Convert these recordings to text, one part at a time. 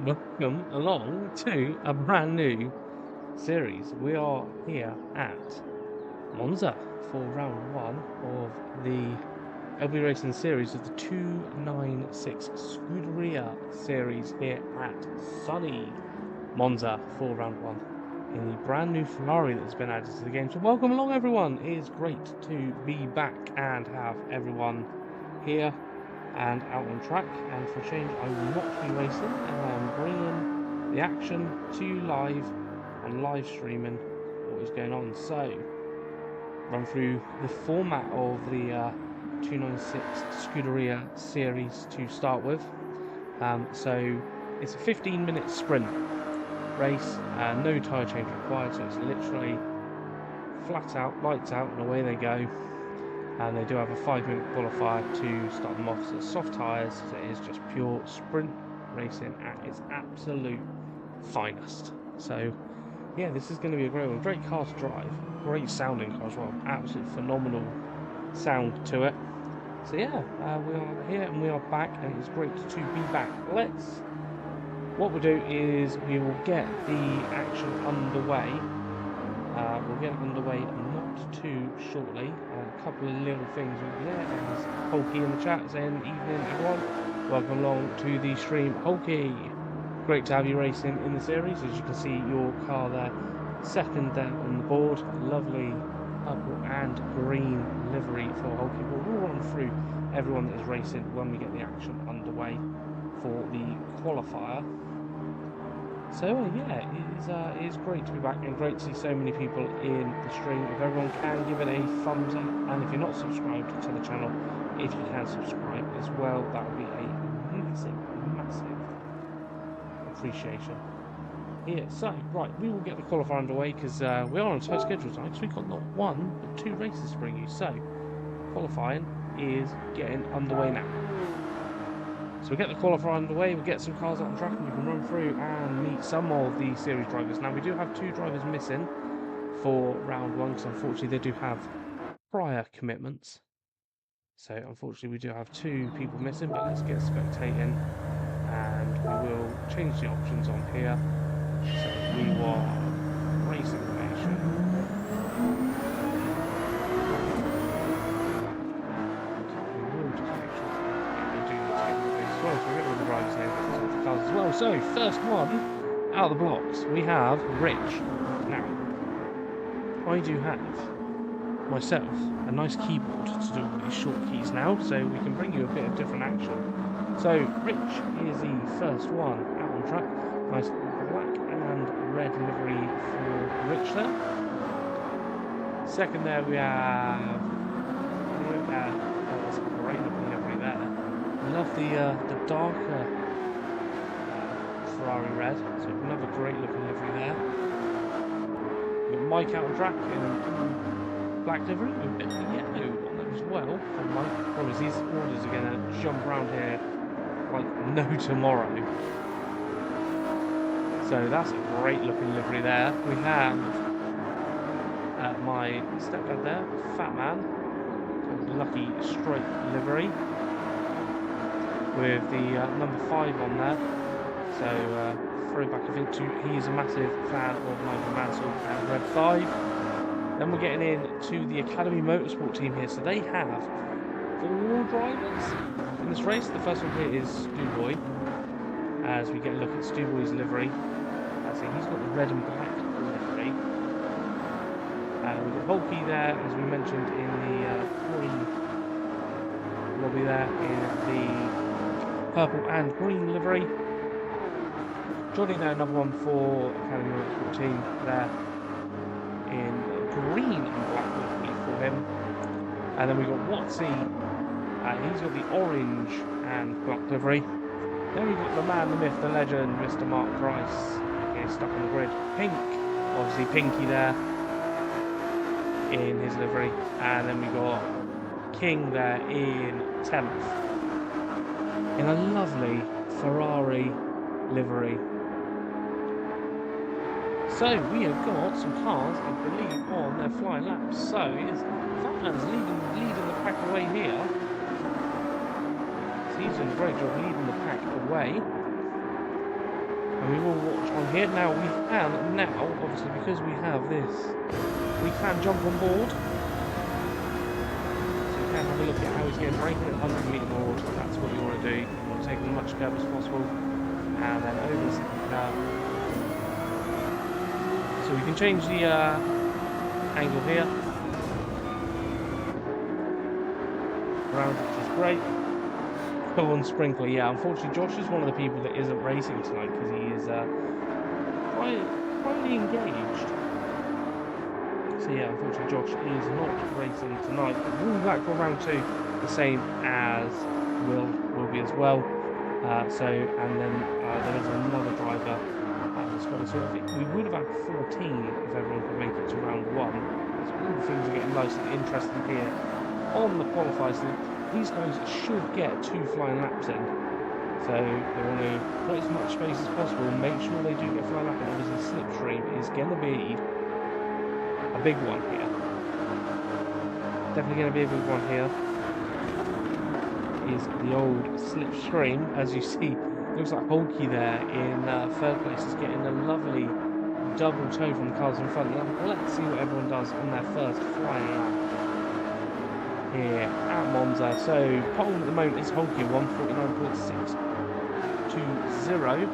welcome along to a brand new series. We are here at Monza for round one of the LBRacing series of the 296 Scuderia series here at sunny Monza for round one in the brand new Ferrari that's been added to the game. So welcome along everyone. It is great to be back and have everyone here and out on track, and for a change I will not be racing, and I am bringing the action to you live and live streaming what is going on. So run through the format of the 296 Scuderia series to start with. So it's a 15-minute sprint race, no tyre change required, so it's literally flat out, lights out, and away they go. And they do have a 5-minute qualifier to start them off. So soft tyres, so it is just pure sprint racing at its absolute finest. So yeah, this is going to be a great one. Great car to drive, great sounding car as well. Absolutely phenomenal sound to it. So yeah, we are here and we are back, and it's great to be back. What we'll do is we will get the action underway. We'll get it underway not too shortly. A couple of little things over there. There's Hulky in the chat saying, evening everyone, welcome along to the stream. Hulky, great to have you racing in the series. As you can see, your car there, second there on the board. Lovely purple and green livery for Hulky. We'll run through everyone that is racing when we get the action underway for the qualifier. So yeah, it is great to be back and great to see so many people in the stream. If everyone can give it a thumbs up, and if you're not subscribed to the channel, if you can subscribe as well, that would be a massive appreciation. Yeah, so right, we will get the qualifier underway because we are on a tight schedule tonight, because we've got not one but two races to bring you. So qualifying is getting underway now. So we'll get the qualifier underway, we'll get some cars out on track, and we can run through and meet some of the series drivers. Now we do have two drivers missing for round one, because unfortunately they do have prior commitments. So unfortunately we do have two people missing, but let's get spectating, and we will change the options on here. So we want racing information. As well. So first one out of the blocks, we have Rich. Now I do have myself a nice keyboard to do all these short keys now, so we can bring you a bit of different action. So Rich is the first one out on track. Nice black and red livery for Rich there. Second there we have that's a great looking livery there. I love the darker Ferrari red, so another great looking livery there. We've got Mike out on track in black livery with a bit of yellow on there as well from Mike. Promise these orders are going to jump around here like no tomorrow. So that's a great looking livery there. We have my stepdad there, Fat Man, lucky straight livery with the number 5 on there. So throwback, I think, he is a massive fan of Nigel Mansell and Red 5. Then we're getting in to the Academy Motorsport team here. So they have 4 drivers in this race. The first one here is Stu as we get a look at Stu livery. See, he's got the red and black livery. We've got Hulky there, as we mentioned, in the green lobby there, in the purple and green livery. Johnny there, another one for Academy Motorsport team there in green and black livery for him. And then we've got Watsy, he's got the orange and black livery. Then we've got the man, the myth, the legend, Mr. Mark Price, okay, stuck on the grid. Pink, obviously Pinky there in his livery. And then we got King there in 10th in a lovely Ferrari livery. So we have got some cars, I believe, on their flying laps. So it's Fatman's leading the pack away here. So he's doing a great job leading the pack away. and we will watch on here. Now we can, obviously because we have this, we can jump on board. So we can have a look at how he's getting ranking at 100 metre board. That's what you want to do. You want to take as much curve as possible, and then over the second curve. So we can change the angle here around, which is great. Go on Sprinkler, yeah. Unfortunately, Josh is one of the people that isn't racing tonight because he is quietly engaged. So yeah, unfortunately, Josh is not racing tonight. But we'll be back for round 2, the same as will be as well. And then there is another driver. So I think we would have had 14 if everyone could make it to round 1. So all the things are getting nice and interesting here on the qualifiers. These guys should get 2 flying laps in, so they want to put as much space as possible, make sure they do get flying lap in. Obviously slipstream is going to be a big one here. Definitely going to be a big one here. Is the old slipstream, as you see. Looks like Holkey there in 3rd place is getting a lovely double toe from the cars in front. Now, let's see what everyone does on their first flying lap here at Monza. So pole at the moment is Holkey 149.620.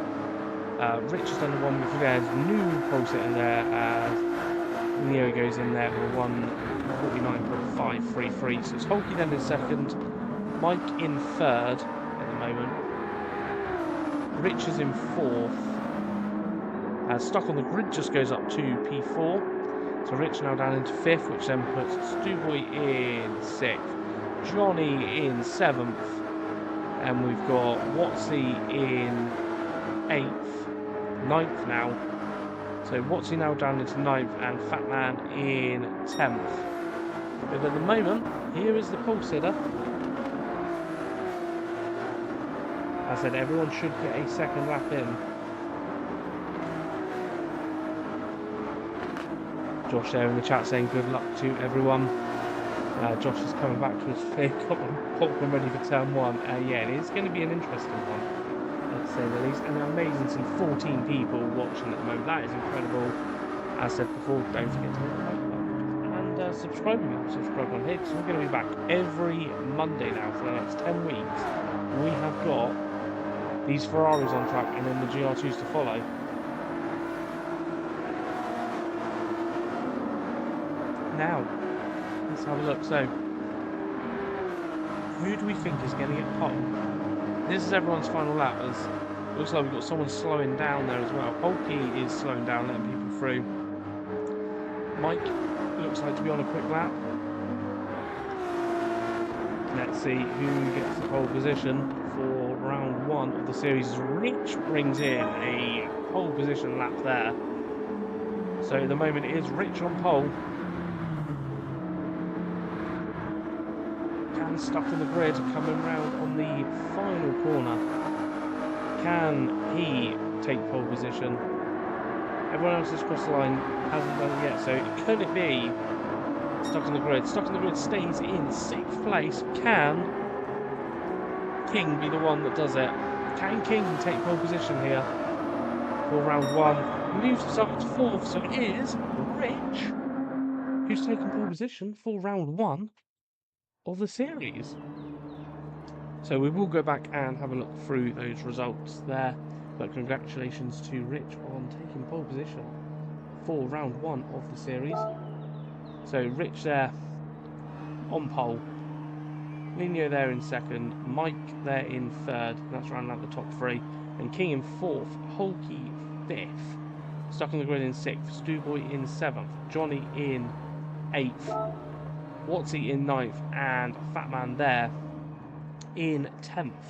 Rich has done the one before. There's new pole sit in there as Neo goes in there for 149.533. So it's Holkey then in 2nd, Mike in 3rd at the moment. Rich is in 4th. Stuck on the grid just goes up to P4. So Rich now down into 5th, which then puts Stuboy in 6th, Johnny in 7th, and we've got Watsy in 8th, 9th now. So Watsy now down into 9th, and Fatman in 10th. But at the moment, here is the pole sitter. As I said, everyone should get a 2nd lap in. Josh there in the chat saying good luck to everyone. Josh is coming back to his popcorn ready for turn 1. Yeah, it is going to be an interesting one, to say the least. And amazing, some 14 people watching at the moment. That is incredible. As I said before, don't forget to hit the like button and subscribe on here, because we're going to be back every Monday now for the next 10 weeks. We have got these Ferraris on track and then the GR2s to follow. Now, let's have a look. So, who do we think is going to get pole? This is everyone's final lap. As looks like we've got someone slowing down there as well. Holkey is slowing down, letting people through. Mike looks like to be on a quick lap. Let's see who gets the pole position for round 1 of the series. Rich brings in a pole position lap there. So at the moment it is Rich on pole. Stuck in the grid, coming round on the final corner. Can he take pole position? Everyone else has crossed the line, hasn't done it yet, so could it be stuck in the grid? Stuck in the grid stays in 6th place. Can King be the one that does it? Can King take pole position here for round 1? Moves us up to 4th, so it is Rich who's taking pole position for round 1 of the series. So we will go back and have a look through those results there, but congratulations to Rich on taking pole position for round 1 of the series. So Rich there on pole, Nino there in 2nd, Mike there in 3rd, that's rounding out the top 3, and King in 4th, Holkey 5th, stuck on the grid in 6th, Stuboy in 7th, Johnny in 8th, Watsy in 9th, and Fatman there in 10th.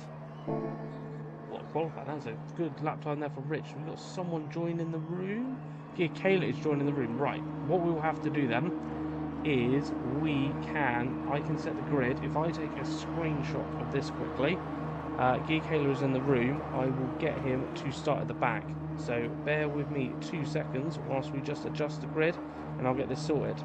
What a qualifier, that's a good lap time there for Rich. We've got someone joining the room. Yeah, Kayla is joining the room. Right, what we will have to do then is I can set the grid. If I take a screenshot of this quickly, Gear Kayla is in the room. I will get him to start at the back. So bear with me 2 seconds whilst we just adjust the grid, and I'll get this sorted.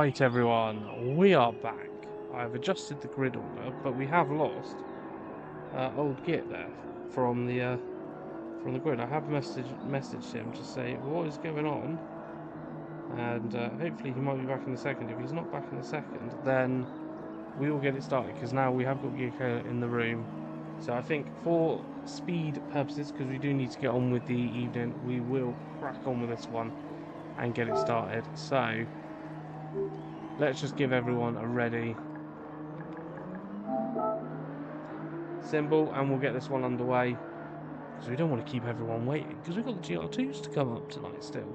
Right, everyone, we are back. I've adjusted the grid order, but we have lost old Git there from the grid. I have messaged him to say what is going on, and hopefully he might be back in a second. If he's not back in a second, then we will get it started, because now we have got Gearco in the room. So I think for speed purposes, because we do need to get on with the evening, we will crack on with this one and get it started. So let's just give everyone a ready symbol and we'll get this one underway, because we don't want to keep everyone waiting, because we've got the GR2s to come up tonight still.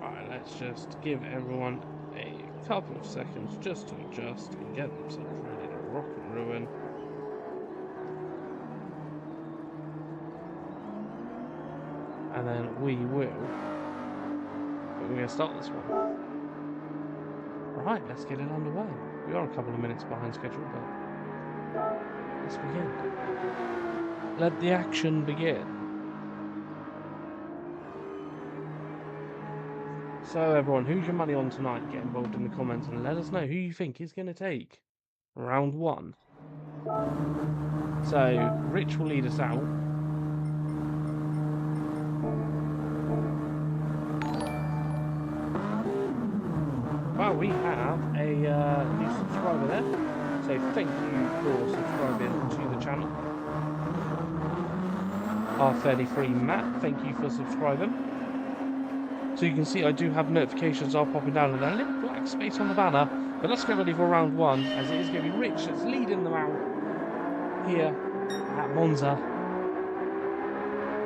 Alright, let's just give everyone a couple of seconds just to adjust and get themselves ready to rock and ruin. And then we're going to start this one. Right, let's get it underway. We are a couple of minutes behind schedule, but let's begin. Let the action begin. So everyone, who's your money on tonight? Get involved in the comments and let us know who you think is going to take round one. So Rich will lead us out. Well, we have a new subscriber there, so thank you for subscribing to the channel. R33 Matt, thank you for subscribing. So you can see I do have notifications are popping down and a little black space on the banner, but let's get ready for round one, as it is going to be Rich that's leading them out here at Monza.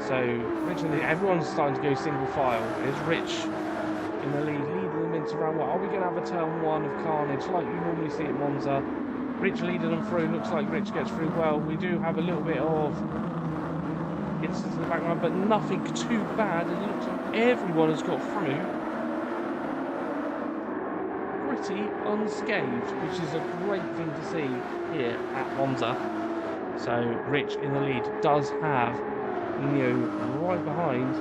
So Rich and everyone's starting to go single file. It's Rich in the lead, leading them into round one. Are we going to have a turn one of carnage like you normally see at Monza? Rich leading them through. Looks like Rich gets through well. We do have a little bit of incidents in the background, but nothing too bad. It looks like everyone has got through pretty unscathed, which is a great thing to see here at Monza. So Rich in the lead does have Neo right behind.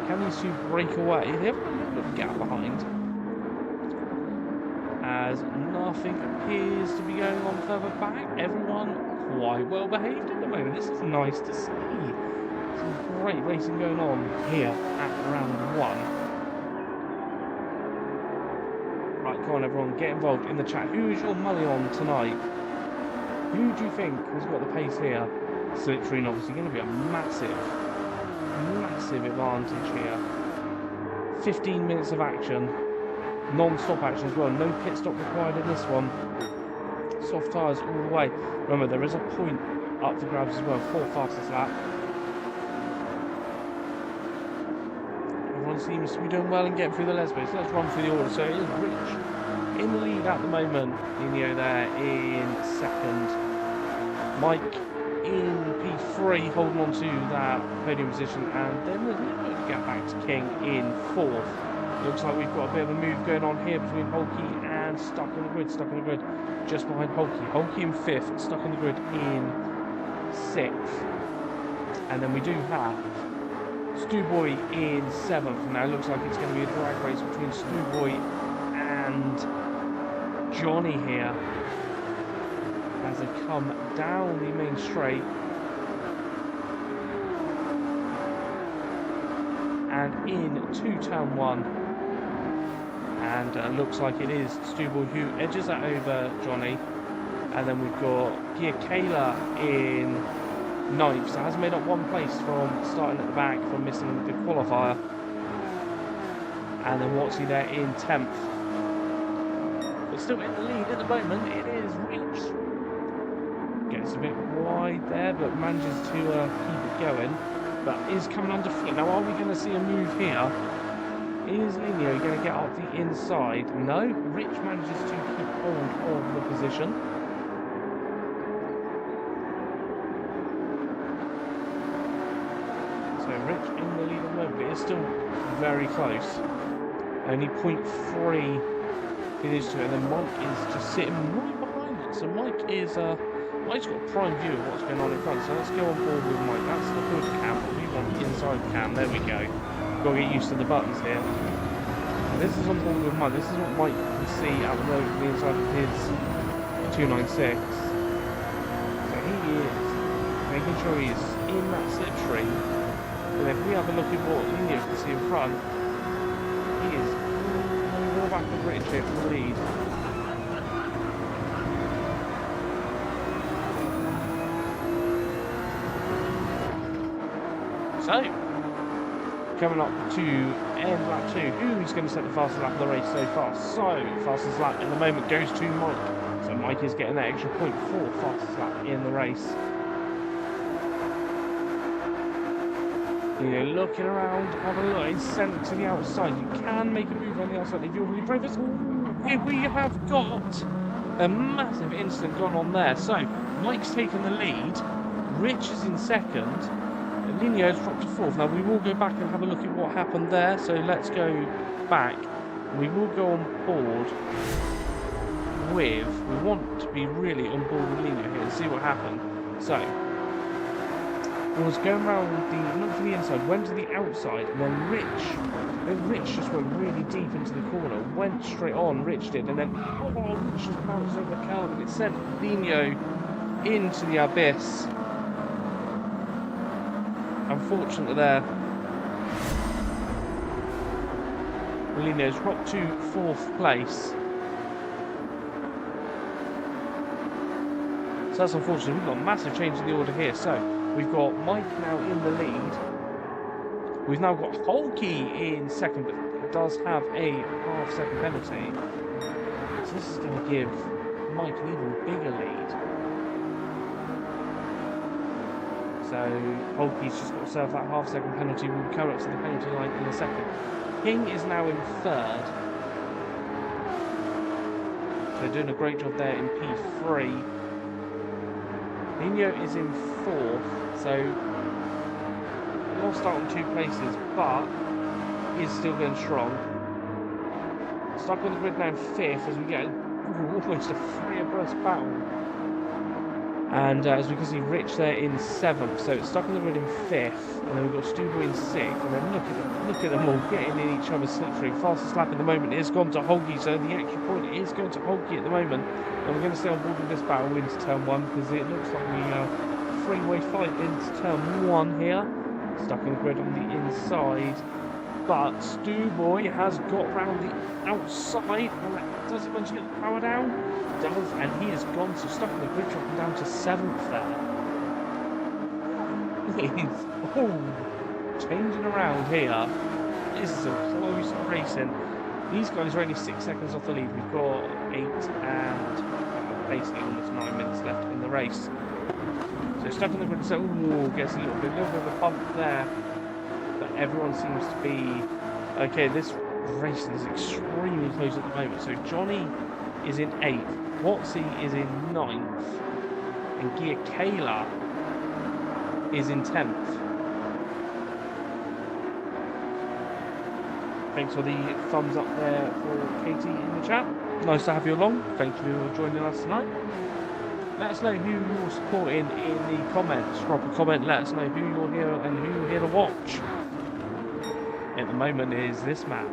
Can these two break away? They have a little bit of a gap behind, as nothing appears to be going on further back. Everyone quite well behaved at the moment. This is nice to see. Some great racing going on here at round one. Right, come on everyone, get involved in the chat. Who is your money on tonight? Who do you think has got the pace here? Slipstream obviously going to be a massive advantage here. 15 minutes of action, non-stop action as well, no pit stop required in this one. Soft tyres all the way. Remember, there is a point up for grabs as well for fastest lap. Everyone seems to be doing well and getting through the lesbians. Let's run through the order. So it is Rich in the lead at the moment. Nino there in second. Mike in P3, holding on to that podium position, and then there's a little bit of a gap back to King in fourth. Looks like we've got a bit of a move going on here between Holkey and stuck in the grid, just behind Holkey. Holkey in fifth, stuck in the grid in sixth. And then we do have Stuboy in seventh. Now it looks like it's going to be a drag race between Stuboy and Johnny here, as they come down the main straight and into turn one, and looks like it is Stuboy who edges that over Johnny, and then we've got Gia Kayla in ninth, so has made up one place from starting at the back from missing the qualifier, and then Watsy there in 10th, but still in the lead at the moment. It is Rich. Gets a bit wide there, but manages to keep it going, but is coming under foot. Now, are we going to see a move here? Is Lineo going to get up the inside? No, Rich manages to keep hold of the position. So Rich in the lead at the moment, but it's still very close. Only 0.3 finish to it, and then Mike is just sitting right behind it. So Mike is Mike's got a prime view of what's going on in front, so let's go on board with Mike. That's the hood cam, but we want the inside cam. There we go. Got to get used to the buttons here. And this is on board with Mike. This is what Mike can see at the moment on the inside of his 296. So he is making sure he's in that slipstream. And if we have a look at what Linear can see in front, he is more back than British here for the lead. So, coming up to end lap 2, who's going to set the fastest lap of the race so far? So, fastest lap in the moment goes to Mike. So Mike is getting that extra point for fastest lap in the race. You know, looking around, have a look, it's sent to the outside. You can make a move on the outside if you're really brave. Here we have got a massive incident gone on there. So, Mike's taken the lead, Rich is in second, Linio has dropped to fourth. Now we will go back and have a look at what happened there. So let's go back. We will go on board with. We want to be really on board with Linio here and see what happened. So I was going around not to the inside, went to the outside, and then Rich just went really deep into the corner, went straight on. Rich did, and then Rich just bounced over the curb, and it sent Linio into the abyss. Unfortunately there, Linio's dropped to fourth place. So that's unfortunate. We've got a massive change in the order here. So we've got Mike now in the lead. We've now got Holkey in second, but it does have a half-second penalty. So this is going to give Mike an even bigger lead. So Holkey's just got to serve that half-second penalty. We'll come up to the penalty line in a second. King is now in third. So doing a great job there in P3. Nino is in fourth. So lost out on 2 places, but is still going strong. Stuck on the grid now in fifth as we get almost a 3 abreast battle. And as we can see, Rich there in 7th, so it's stuck on the grid in 5th, and then we've got Stuboy in 6th, and then look at them all getting in each other's slipstream. Fastest lap at the moment is gone to Holkey, so the extra point is going to Holkey at the moment. And we're going to stay on board with this battle into turn 1, because it looks like we are a 3-way fight into turn 1 here. Stuck on the grid on the inside, but Stuboy has got round the outside, and does he manage to get the power down? Does, and he has gone, so stuck on the grid, dropping down to 7th there. He's changing around here. This is some close racing. These guys are only 6 seconds off the lead. We've got 8 and basically almost 9 minutes left in the race. So stuck on the grid, so gets a little bit of a bump there. But everyone seems to be okay. This racing is extremely close at the moment. So Johnny is in 8th, Watsy is in 9th, and Gia Kayla is in 10th. Thanks for the thumbs up there for Katie in the chat. Nice to have you along. Thank you for joining us tonight. Let us know who you're supporting in the comments. Drop a comment, let us know who you're here and who you're here to watch. At the moment is this man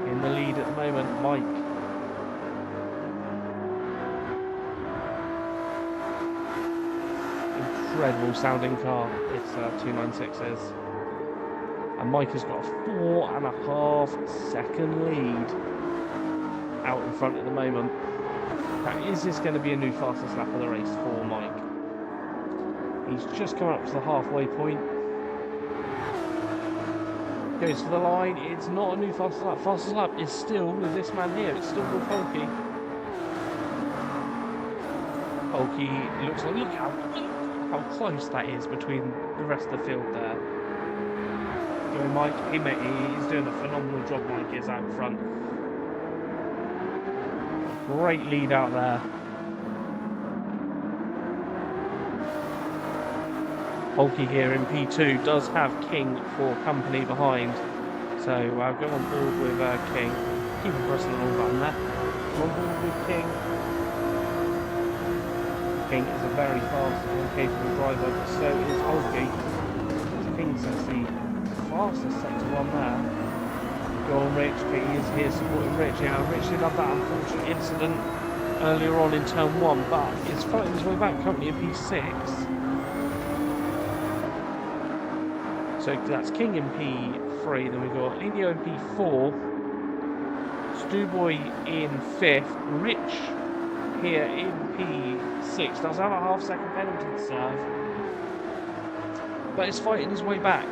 in the lead at the moment, Mike. Incredible sounding car, it's 296s. And Mike has got a 4.5 second lead out in front at the moment. Now, is this going to be a new fastest lap of the race for Mike? He's just come up to the halfway point. Goes to the line, it's not a new fastest lap. Fastest lap is still with this man here, it's still with Holkey. Holkey looks like, look how close that is between the rest of the field there. Going Mike, he's doing a phenomenal job, Mike is out front. Great lead out there. Holkey here in P2 does have King for company behind. So I'll go on board with King. Keep pressing the wrong button there. On board with King. King is a very fast and capable driver, so is Holkey. King sets the fastest sector one there. Go on, Rich. King is here supporting Rich. Yeah, Rich did have that unfortunate incident earlier on in turn 1, but he's fighting his way back currently in P6. So that's King in P3, then we've got Indio in P4, Stewboy in 5th, Rich here in P6. Does have a half-second penalty to serve, but is fighting his way back.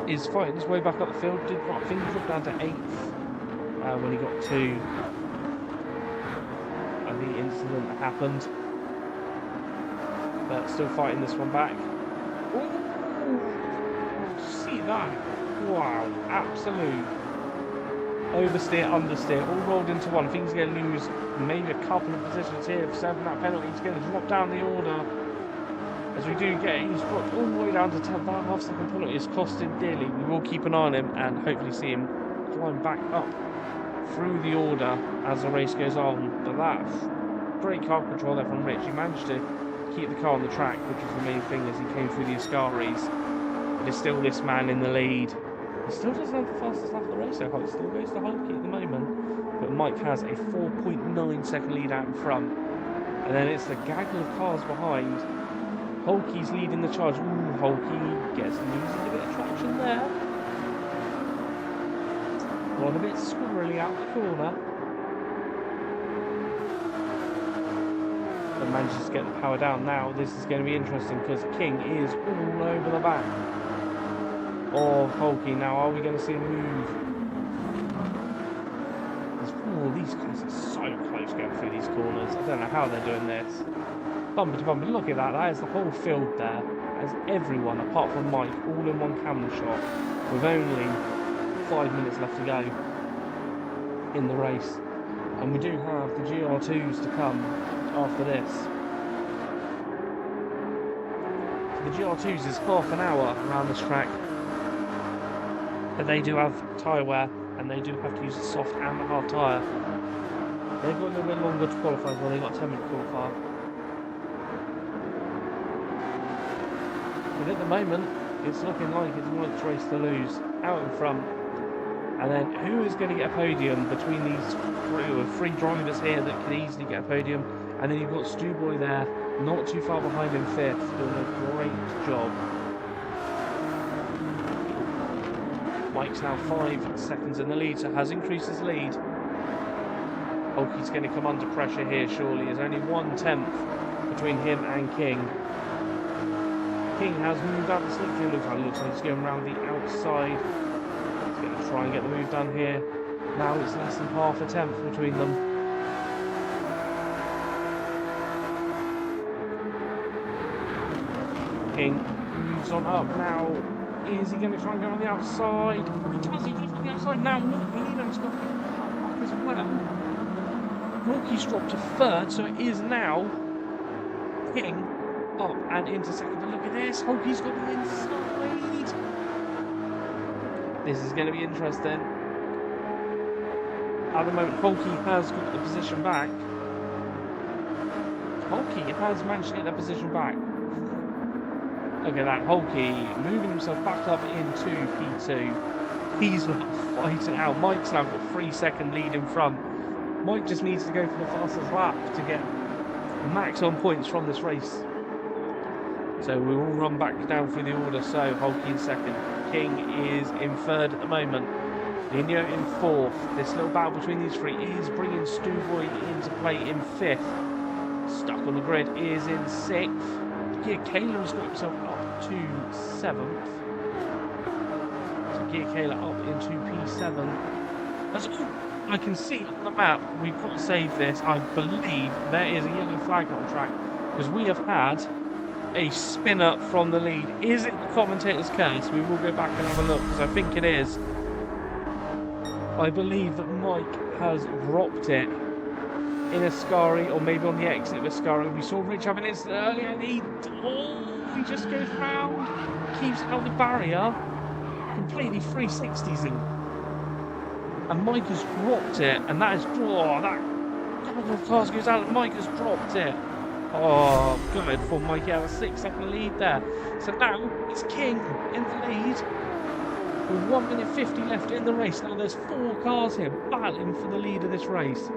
Is fighting his way back up the field. I think he dropped down to 8th when he got to the incident that happened. But still fighting this one back. Ooh, see that? Wow, absolute oversteer, understeer, all rolled into one. I think he's going to lose maybe a couple of positions here for serving that penalty. He's going to drop down the order. As we do get, he's dropped all the way down to 10th. That half-second penalty has cost him dearly. We will keep an eye on him and hopefully see him climb back up through the order as the race goes on. But that's great car control there from Rich. He managed to keep the car on the track, which was the main thing as he came through the Ascaris. But it's still this man in the lead. He still doesn't have the fastest lap of the race, so it still goes to Hulky at the moment. But Mike has a 4.9 second lead out in front. And then it's the gaggle of cars behind. Hulky's leading the charge. Ooh, Hulky gets losing a bit of traction there. Gone a bit squirrely out the corner. But manages to get the power down now. This is going to be interesting because King is all over the back of Hulky. Now, are we going to see a move? Oh, these guys are so close going through these corners. I don't know how they're doing this. Bumper to bumper, look at that. That is the whole field there. As everyone, apart from Mike, all in one camera shot with only 5 minutes left to go in the race. And we do have the GR2s to come after this. So the GR2s is half an hour around this track. But they do have tyre wear and they do have to use a soft and a hard tyre. They've got a little bit longer to qualify, well, they've got a 10-minute qualifier. But at the moment, it's looking like it's Mike's race to lose, out in front. And then who is going to get a podium between these three drivers here that can easily get a podium? And then you've got Stewboy there, not too far behind in 5th, doing a great job. Mike's now 5 seconds in the lead, so has increased his lead. Hulky's going to come under pressure here, surely. There's only 1/10 between him and King. King has moved out the slip field. Looks like he's going around the outside. He's going to try and get the move done here. Now it's less than half a tenth between them. King moves on up now. Is he going to try and go on the outside? He does, he goes on the outside now. Milano's got up as well. Rocky's dropped to 3rd, so it is now King up and into 2nd. But look at this, Hulky's got the inside. This is going to be interesting. At the moment, Hulky has got the position back. Hulky has managed to get that position back. Look at that, Hulky moving himself back up into P2. He's fighting out. Mike's now got 3-second lead in front. Mike just needs to go for the fastest lap to get max on points from this race. So we will run back down through the order. So Hulky in 2nd. King is in 3rd at the moment. Nino in 4th. This little battle between these three is bringing Stewboy into play in 5th. Stuck on the grid is in 6th. Gear Kayla has got himself up to 7th. So Gear Kayla up into P7. That's all I can see on the map. We've got to save this. I believe there is a yellow flag on track because we have had a spin up from the lead. Is it the commentator's curse? We will go back and have a look because I think it is. I believe that Mike has dropped it in Ascari or maybe on the exit of Ascari. We saw Rich have an incident earlier and he just goes round, keeps out the barrier, completely 360s in. And Mike has dropped it, and that is, that couple of cars goes out and Mike has dropped it. Oh, good for Mike. Yeah, a 6-second lead there. So now it's King in the lead. with 1 minute 50 left in the race. Now there's 4 cars here battling for the lead of this race.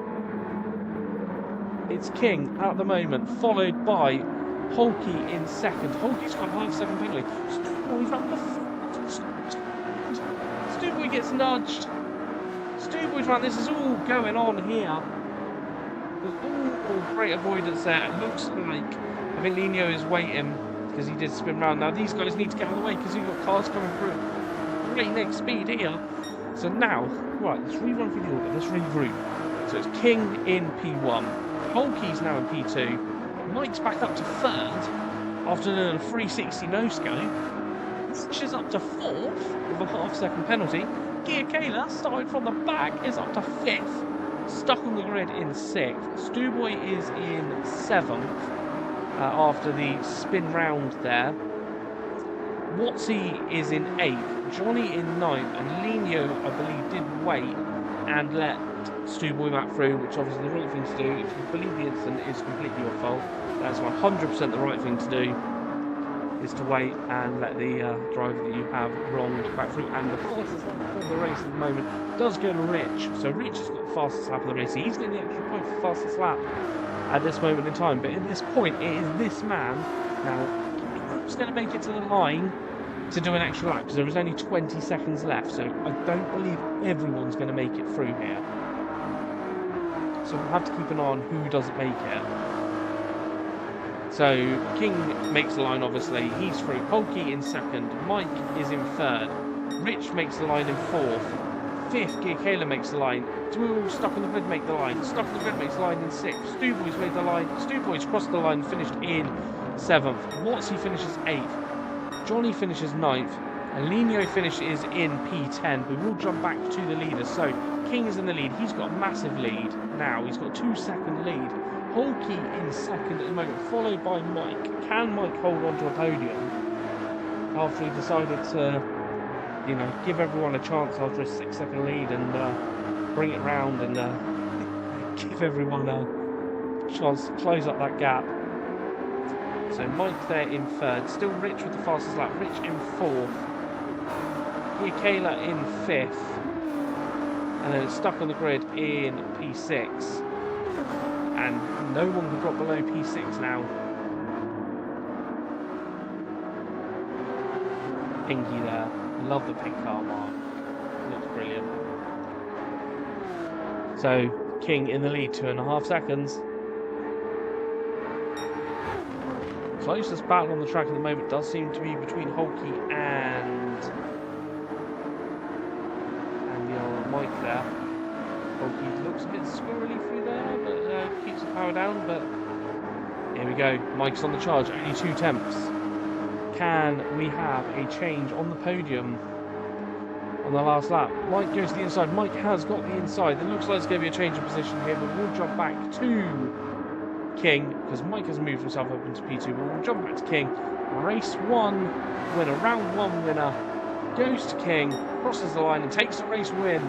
It's King at the moment, followed by Holkey in second. Holkey's got a half-second penalty. Stewboy's round the front. Stewboy gets nudged. Stewboy's round. This is all going on here. There's all great avoidance there. It looks like, I think Lino is waiting because he did spin round. Now these guys need to get out of the way because you've got cars coming through at breakneck speed here. So now, right, let's rerun through the order. Let's regroup. So it's King in P1. Holkey's now in P2. Mike's back up to third after doing a 360 no-scope. Rich is up to fourth with a half-second penalty. Gia Kayla, starting from the back, is up to fifth. Stuck on the grid in sixth. Stewboy is in seventh after the spin round there. Watsy is in eighth. Johnny in ninth. And Lino, I believe, did wait and let Stewboy back through, which obviously the right thing to do. If you believe the incident is completely your fault, that's 100% the right thing to do, is to wait and let the driver that you have wronged back through. And the fastest lap of the race at the moment does go to Rich. So Rich has got the fastest lap of the race. He's getting the extra point for fastest lap at this moment in time. But at this point, it is this man now who's going to make it to the line to do an extra lap, because there is only 20 seconds left. So I don't believe everyone's going to make it through here. So we'll have to keep an eye on who doesn't make it. So King makes the line, obviously. He's through. Holkey in second. Mike is in third. Rich makes the line in fourth. Fifth, Gia Kayla makes the line. Two stuck on the grid make the line. Stuck on the grid makes the line in sixth. Stewboy's made the line. Stewboy's crossed the line, finished in seventh. Watsy finishes eighth. Johnny finishes ninth. And Lino finishes in P10. We will jump back to the leaders. So King is in the lead. He's got a massive lead now. He's got a 2-second lead. Holkey in second at the moment, followed by Mike. Can Mike hold on to a podium after he decided to, you know, give everyone a chance after a 6-second lead and bring it round and give everyone a chance to close up that gap? So Mike there in third. Still Rich with the fastest lap. Rich in fourth. Gia Kayla in fifth. And then it's stuck on the grid in P6. And no one can drop below P6 now. Pinky there. Love the pink car mark. Looks brilliant. So King in the lead, 2.5 seconds. Closest battle on the track at the moment does seem to be between Holkey and the old Mike there. Holkey looks a bit squirrely through there, but keeps the power down. But here we go. Mike's on the charge, only 2 tenths. Can we have a change on the podium on the last lap? Mike goes to the inside. Mike has got the inside. It looks like there's going to be a change of position here, but we'll jump back to King, because Mike has moved himself up into P2, but we'll jump back to King. Race 1 winner, round 1 winner, goes to King, crosses the line and takes the race win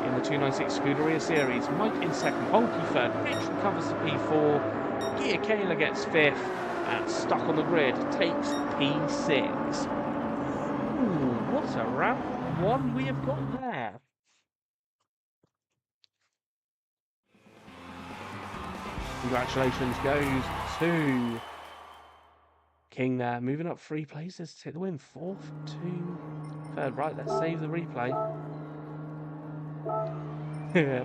in the 296 Scuderia Series. Mike in second, Holkey third, Rich recovers to P4, Gia Kayla gets fifth, and stuck on the grid takes P6. Ooh, what a round 1 we have got there. Congratulations goes to King there, moving up 3 places to take the win. 4th to 3rd. Right, let's save the replay.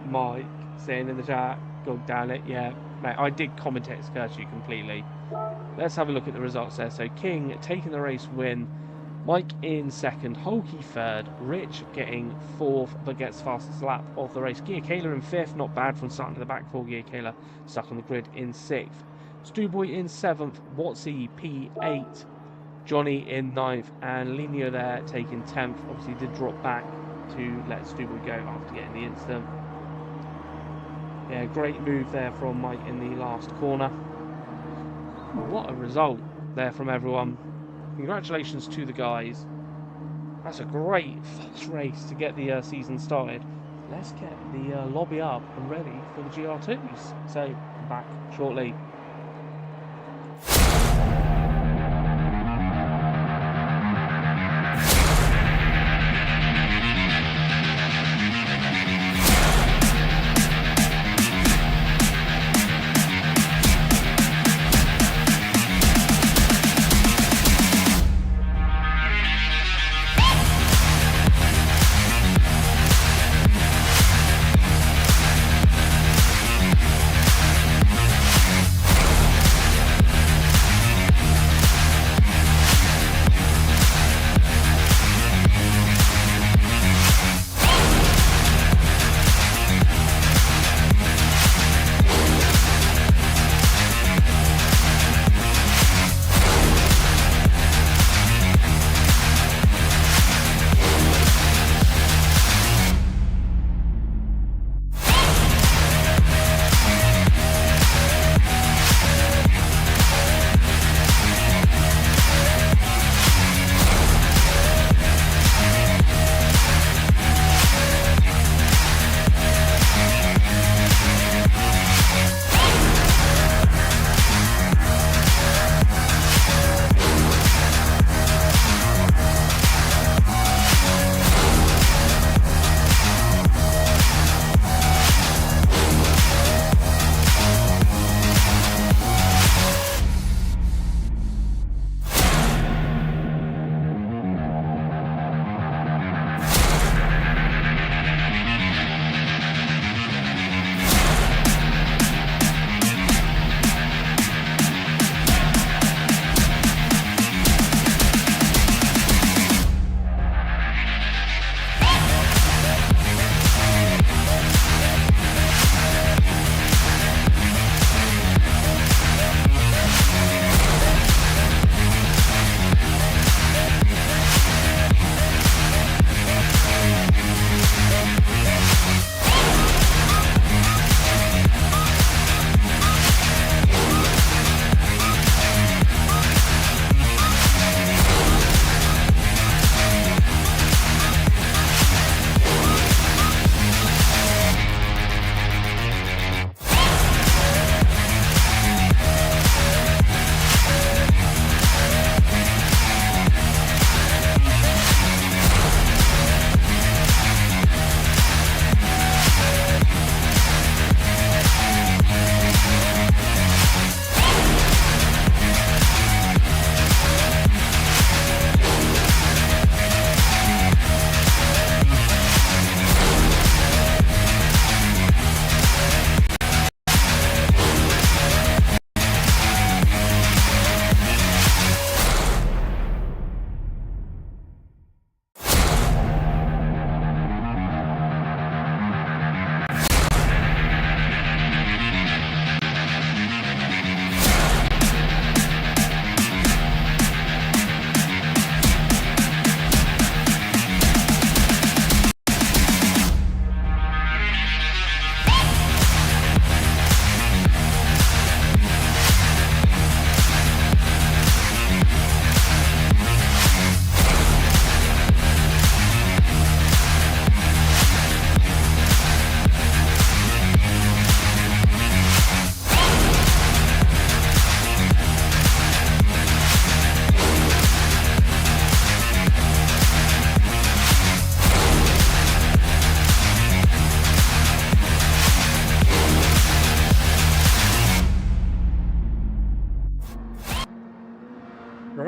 Mike saying in the chat, God damn it, yeah, mate, I did commentate his courtesy completely. Let's have a look at the results there. So King taking the race win. Mike in second, Holkey third, Rich getting 4th but gets fastest lap of the race. Gia Kayla in 5th, not bad from starting to the back for Gia Kayla, stuck on the grid in 6th. Stewboy in 7th, Watsy P8, Johnny in 9th, and Lino there taking 10th. Obviously did drop back to let Stewboy go after getting the incident. Yeah, great move there from Mike in the last corner. What a result there from everyone. Congratulations to the guys. That's a great first race to get the season started. Let's get the lobby up and ready for the GR2s. So, back shortly.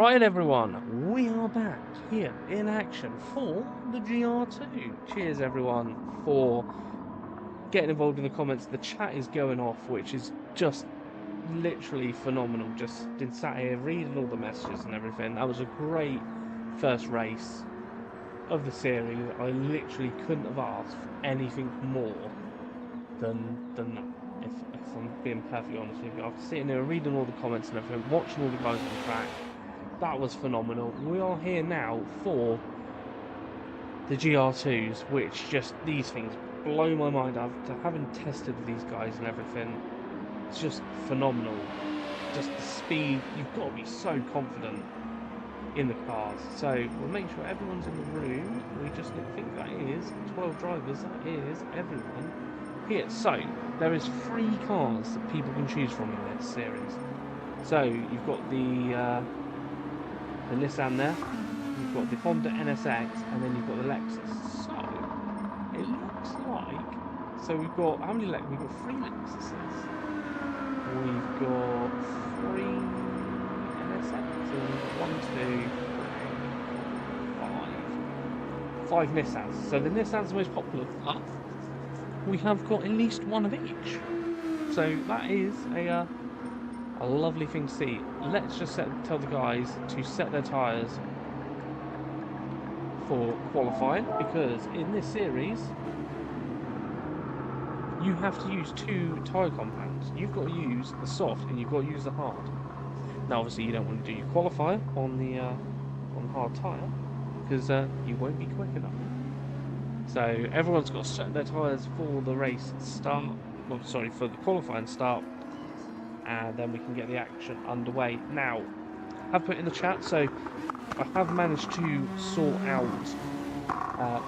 Right everyone, we are back here in action for the GR2. Cheers everyone for getting involved in the comments. The chat is going off, which is just literally phenomenal. Just been sat here reading all the messages and everything. That was a great first race of the series. I literally couldn't have asked for anything more than that. If I'm being perfectly honest with you, after sitting there reading all the comments and everything, watching all the guys on track, that was phenomenal. We are here now for the GR2s, which just, these things blow my mind. After having tested with these guys and everything, it's just phenomenal. Just the speed, you've got to be so confident in the cars. So we'll make sure everyone's in the room. We just think that is 12 drivers, that is everyone here. So there is 3 cars that people can choose from in this series. So you've got the Nissan there, you've got the Honda NSX, and then you've got the Lexus. So it looks like, so we've got, how many Lexus? We've got 3 Lexuses, we've got 3 NSXs, and we've got 1, 2, 3, 4, 5 Nissans. So the Nissan's the most popular, but we have got at least one of each. So that is a lovely thing to see. Let's just tell the guys to set their tyres for qualifying, because in this series you have to use 2 tyre compounds. You've got to use the soft and you've got to use the hard. Now obviously you don't want to do your qualifier on the hard tyre, because you won't be quick enough. So everyone's got to set their tyres for the race start, well, sorry, for the qualifying start, and then we can get the action underway. Now, I've put in the chat, so I have managed to sort out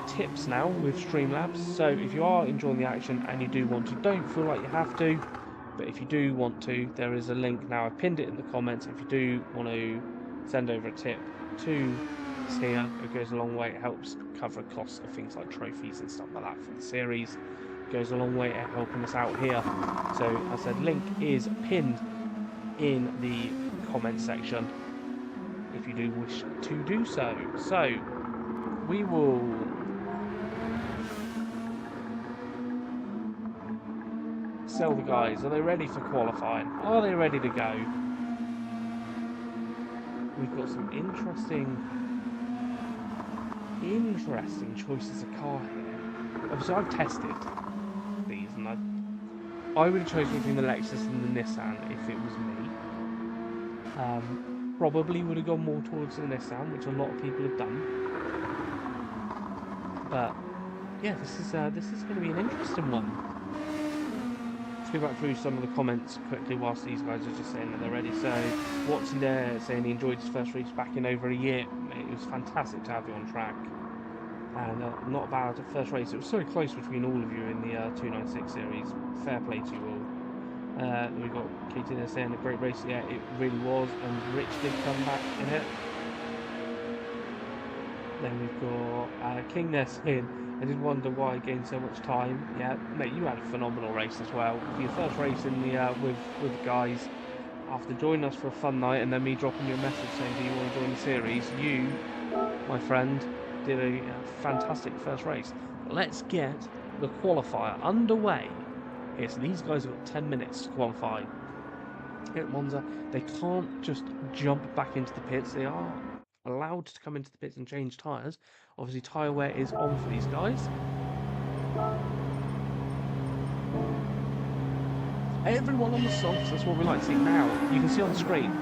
tips now with Streamlabs. So if you are enjoying the action and you do want to, don't feel like you have to, but if you do want to, there is a link now. I pinned it in the comments. If you do want to send over a tip to us here, it goes a long way. It helps cover costs of things like trophies and stuff like that for the series. Goes a long way at helping us out here. So as I said, link is pinned in the comment section if you do wish to do so. So we will sell the guys. Are they ready for qualifying? Are they ready to go? We've got some interesting choices of car here. Obviously I've tested these, and I would have chosen between the Lexus and the Nissan if it was me. Probably would have gone more towards the Nissan, which a lot of people have done. But yeah, this is going to be an interesting one. Let's go back through some of the comments quickly whilst these guys are just saying that they're ready. So Watson there saying he enjoyed his first race back in over a year. It was fantastic to have you on track. And not bad at first race. It was so close between all of you in the 296 series. Fair play to you all. We've got Katie there saying a great race. Yeah, it really was. And Rich did come back in it. Then we've got King there saying, I did wonder why I gained so much time. Yeah, mate, you had a phenomenal race as well. For your first race in the with the guys, after joining us for a fun night, and then me dropping you a message saying, do you want to join the series? You, my friend, did a fantastic first race. Let's get the qualifier underway. Here, so these guys have got 10 minutes to qualify. Here at Monza, they can't just jump back into the pits. They are allowed to come into the pits and change tyres. Obviously, tyre wear is on for these guys. Everyone on the softs, that's what we like to see. Now, you can see on the screen,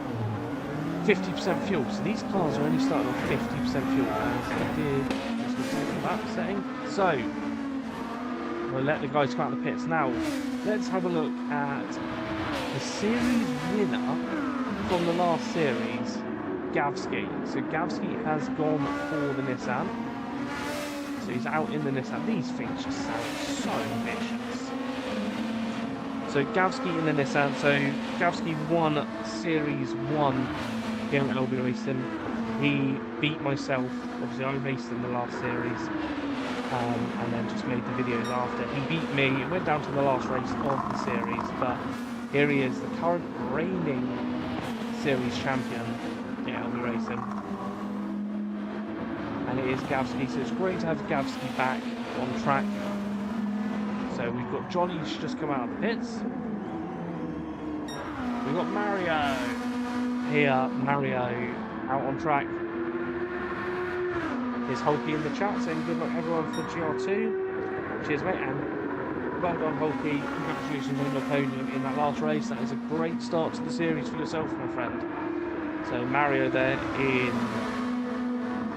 50% fuel. So these cars are only starting on 50% fuel. As I did just a lap setting. So we'll let the guys come out of the pits. Now, let's have a look at the series winner from the last series, Gavsky. So Gavsky has gone for the Nissan. So he's out in the Nissan. These things just sound so vicious. So Gavsky in the Nissan. So Gavsky won Series 1 here at LBRacing. He beat myself. Obviously I raced in the last series. And then just made the videos after. He beat me. It went down to the last race of the series. But here he is, the current reigning series champion. Yeah, LBRacing. LBRacing. And it is Gavski, so it's great to have Gavski back on track. So we've got Johnny's just come out of the pits. We've got Mario here, Mario out on track. Here's Hulky in the chat saying good luck everyone for GR2. Cheers mate, and well done Hulky, congratulations on your podium in that last race. That is a great start to the series for yourself, my friend. So Mario there in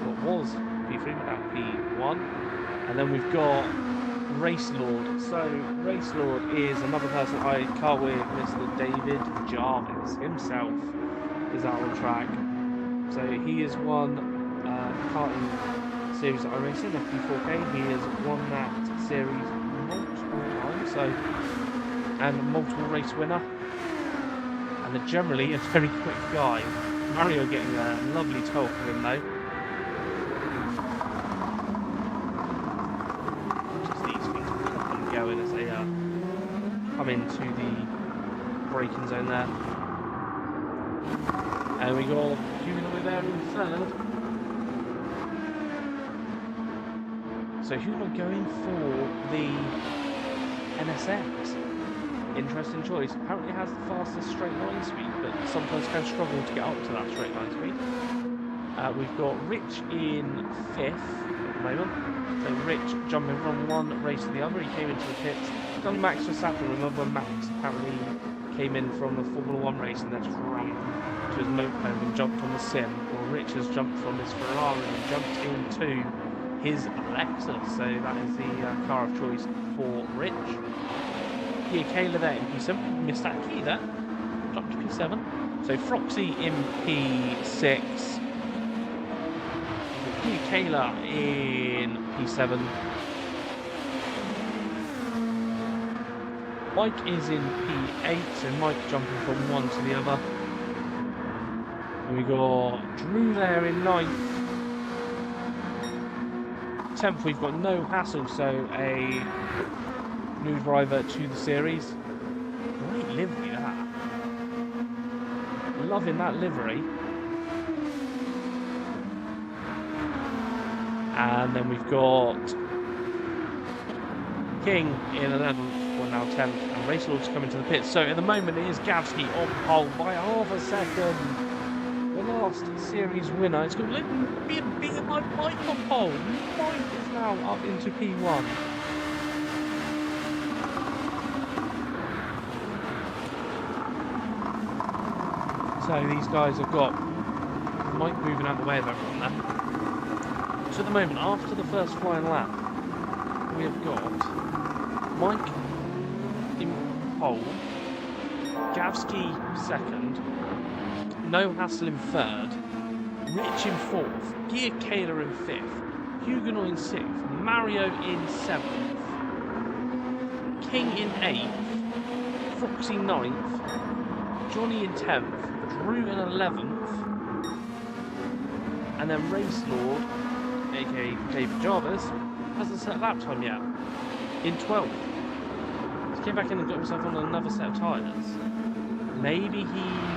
what was P3, now P1. And then we've got Race Lord. So Race Lord is another person I can't wait. Mr. David Jarvis himself is out on track. So he has won karting series that I race in, FP4K. He has won that series multiple times, so, and a multiple race winner. And they're generally a very quick guy. Mario getting a lovely tow for him though. Just these things will keep them going as they come into the braking zone there. And we got Hugo there in third. So Hugo going for the NSX. Interesting choice. Apparently has the fastest straight line speed, but sometimes can struggle to get up to that straight line speed. We've got Rich in 5th at the moment. So Rich jumping from one race to the other. He came into the pits. Done Max Verstappen. Remember when Max apparently came in from the Formula 1 race and then just ran to his moped and jumped on the sim? Well, Rich has jumped from his Ferrari and jumped into his Lexus. So that is the car of choice for Rich. Here, Kayla there in P7. Missed that key there. Jumped to P7. So Froxy in P6. Here, Kayla in P7. Mike is in P8. So Mike jumping from one to the other. And we got Drew there in 9th. 10th, we've got No Hassle. So a new driver to the series. Great livery that. Loving that livery. And then we've got King in 11th, or now 10th, and Race Lord's coming to the pits. So at the moment it is Gavski on pole by half a second. The last series winner. It's going to be my Mike on pole. Mike is now up into P1. So these guys have got Mike moving out of the way of everyone there. So at the moment, after the first flying lap, we have got Mike in pole, Gavski second, No Hassle in third, Rich in fourth, Gear Kayla in fifth, Huguenot in sixth, Mario in seventh, King in eighth, Foxy ninth, Johnny in 10th, Drew in 11th, and then Race Lord, aka David Jarvis, hasn't set lap time yet, in 12th. He came back in and got himself on another set of tyres. Maybe he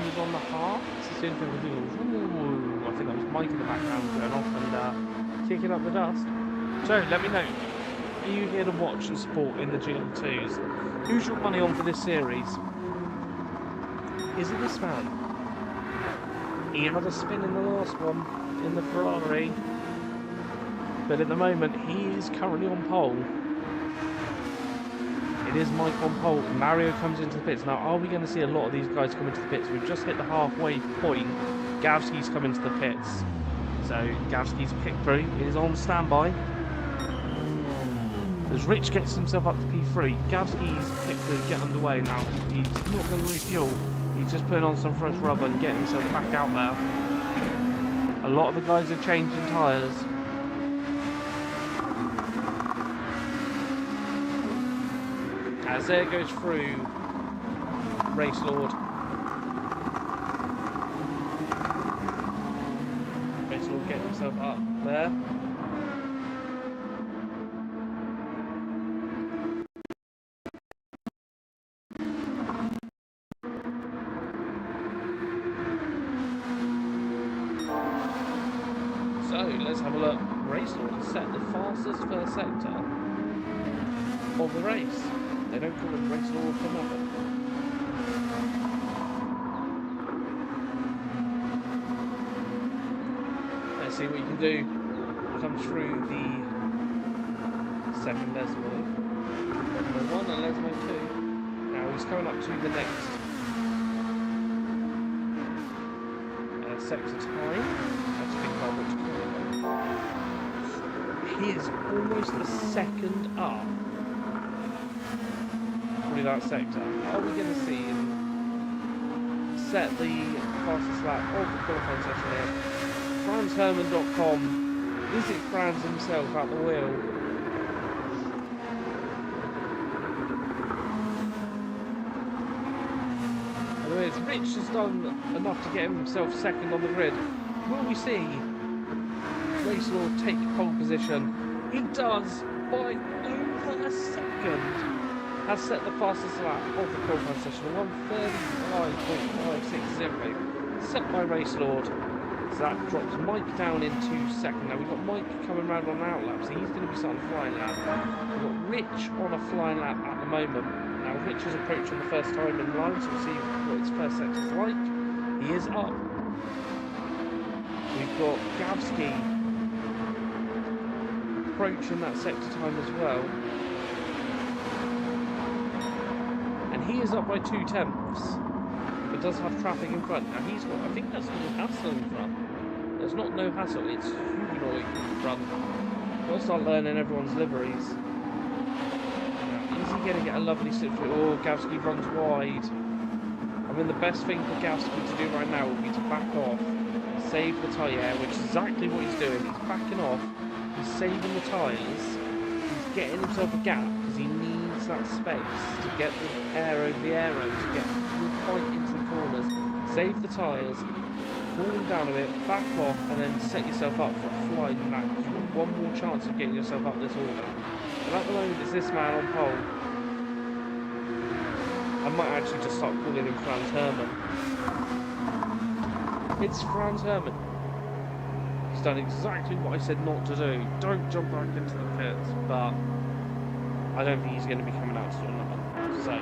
was on the half. It's the only thing we do. Ooh, I think that was Mike in the background going off and kicking up the dust. So let me know. Are you here to watch and support in the GR2s? Who's your money on for this series? Is it this man? He had a spin in the last one in the Ferrari, but at the moment he is currently on pole. It is Mike on pole. Mario comes into the pits. Now, are we going to see a lot of these guys come into the pits? We've just hit the halfway point. Gavski's come into the pits. So Gavski's pit crew is on standby. As Rich gets himself up to P3, Gavski's pit crew get underway now. He's not going to refuel. He's just putting on some fresh rubber and getting himself back out there. A lot of the guys are changing tyres. As there goes through Race Lord. Race Lord getting himself up there. let's have a look. Race Lord has set the fastest first sector of the race. They don't call him Race Lord for nothing. Let's see what you can do. Come through the second Lesmo 1 and Lesmo 2. Now he's coming up to the next sector time. That's been he is almost a second up through that sector. Are we going to see him set the fastest lap of the qualifying session here? FranzHerman.com. Is it Franz himself at the wheel? Anyways, Rich has done enough to get himself second on the grid. Will we see Race Lord take pole position? He does by over a second. Has set the fastest lap of the qualifying session, 1:35.560. Set by Race Lord. So that drops Mike down into second. Now we've got Mike coming round on an outlap, so he's going to be starting a flying lap. We've got Rich on a flying lap at the moment. Now Rich is approaching the first time in line, so we'll see what his first sector's like. He is up. We've got Gavsky approaching that sector time as well. And he is up by 2/10. But does have traffic in front. Now he's got, I think that's no hassle in front. There's not no hassle, it's humanoid in front. Got to start learning everyone's liveries. Now, is he going to get a lovely slip through? Oh, Gavsky runs wide. I mean, the best thing for Gavsky to do right now would be to back off, save the tyre, which is exactly what he's doing. He's backing off, he's saving the tyres, he's getting himself a gap because he needs that space to get the air over the aero, to get quite into the corners, save the tyres, fall down a bit, back off, and then set yourself up for a flying lap. You've got one more chance of getting yourself up this order. And at the moment, it's this man on pole. I might actually just start calling him Franz Herman. It's Franz Herman. He's done exactly what I said not to do. Don't jump back into the pits, but I don't think he's going to be coming out to another. So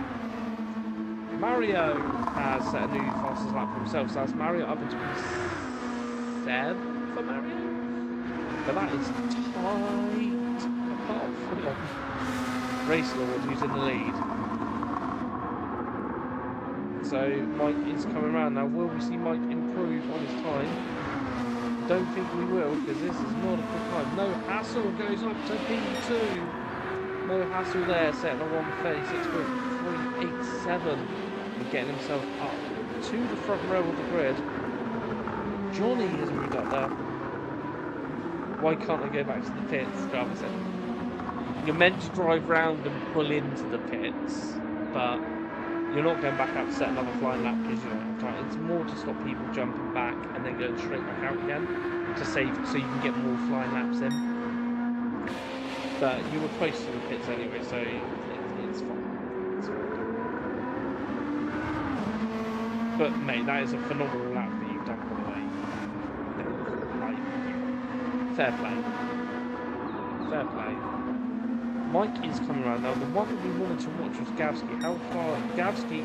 Mario has set a new fastest lap for himself, so that's Mario up into P7 for Mario. But that is tight apart from Race Lord, who's in the lead. So Mike is coming around now. Will we see Mike improve on his time? Don't think we will, because this is not a good time. No Hassle goes up to P2. No Hassle there, setting a 1:36.387 and getting himself up to the front row of the grid. Johnny has moved up there. Why can't I go back to the pits? Driver said. You're meant to drive round and pull into the pits, but you're not going back out to set another flying lap because you don't have time. It's more to stop people jumping back and then going straight back out again to save, so you can get more flying laps in. But you were close to the pits anyway, so it's fine. It's fine. But mate, that is a phenomenal lap that you've done, by the way. Like, fair play. Fair play. Mike is coming around now. The one that we wanted to watch was Gavsky. How far? Gavsky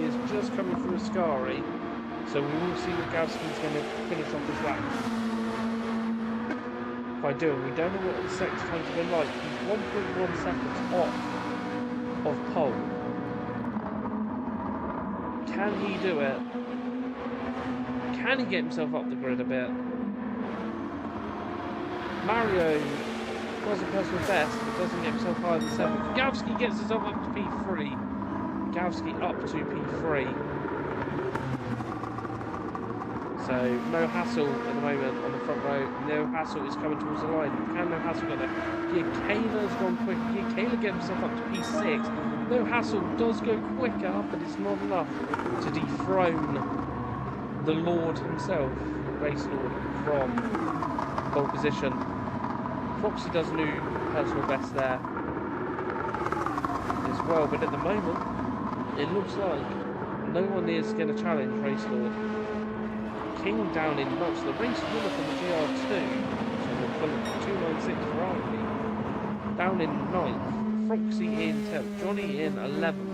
is just coming through Ascari, so we will see what Gavsky's going to finish off this lap. By doing, we don't know what the sector times have been like. He's 1.1 seconds off of pole. Can he do it? Can he get himself up the grid a bit? Mario was a personal best, but doesn't get himself higher than 7. Gavsky gets himself up to P3. Gavsky up to P3. So, no Hassle at the moment on the front row. No Hassle is coming towards the line. Can No Hassle get there? Kayla's gone quick. Kayla gets himself up to P6. No Hassle does go quicker, but it's not enough to dethrone the Lord himself, Race Lord, from pole position. Foxy does new personal best there as well, but at the moment it looks like no one is going to challenge Race Lord. King down in Monza, the race winner from the GR2, so the 296 Ferrari down in 9th, Foxy in 10th, Johnny in 11th,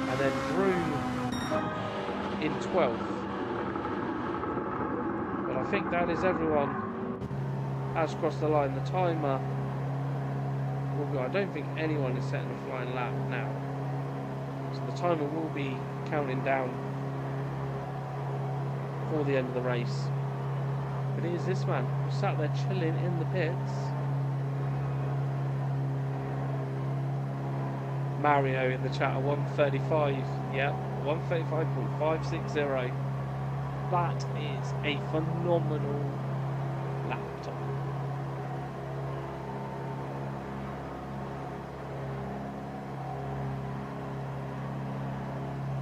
and then Drew in 12th. But I think that is everyone has crossed the line. The timer will go. I don't think anyone is setting a flying lap now, so the timer will be counting down for the end of the race. But it is this man who sat there chilling in the pits. Mario in the chat at 135. Yep, 135.560. That is a phenomenal lap time.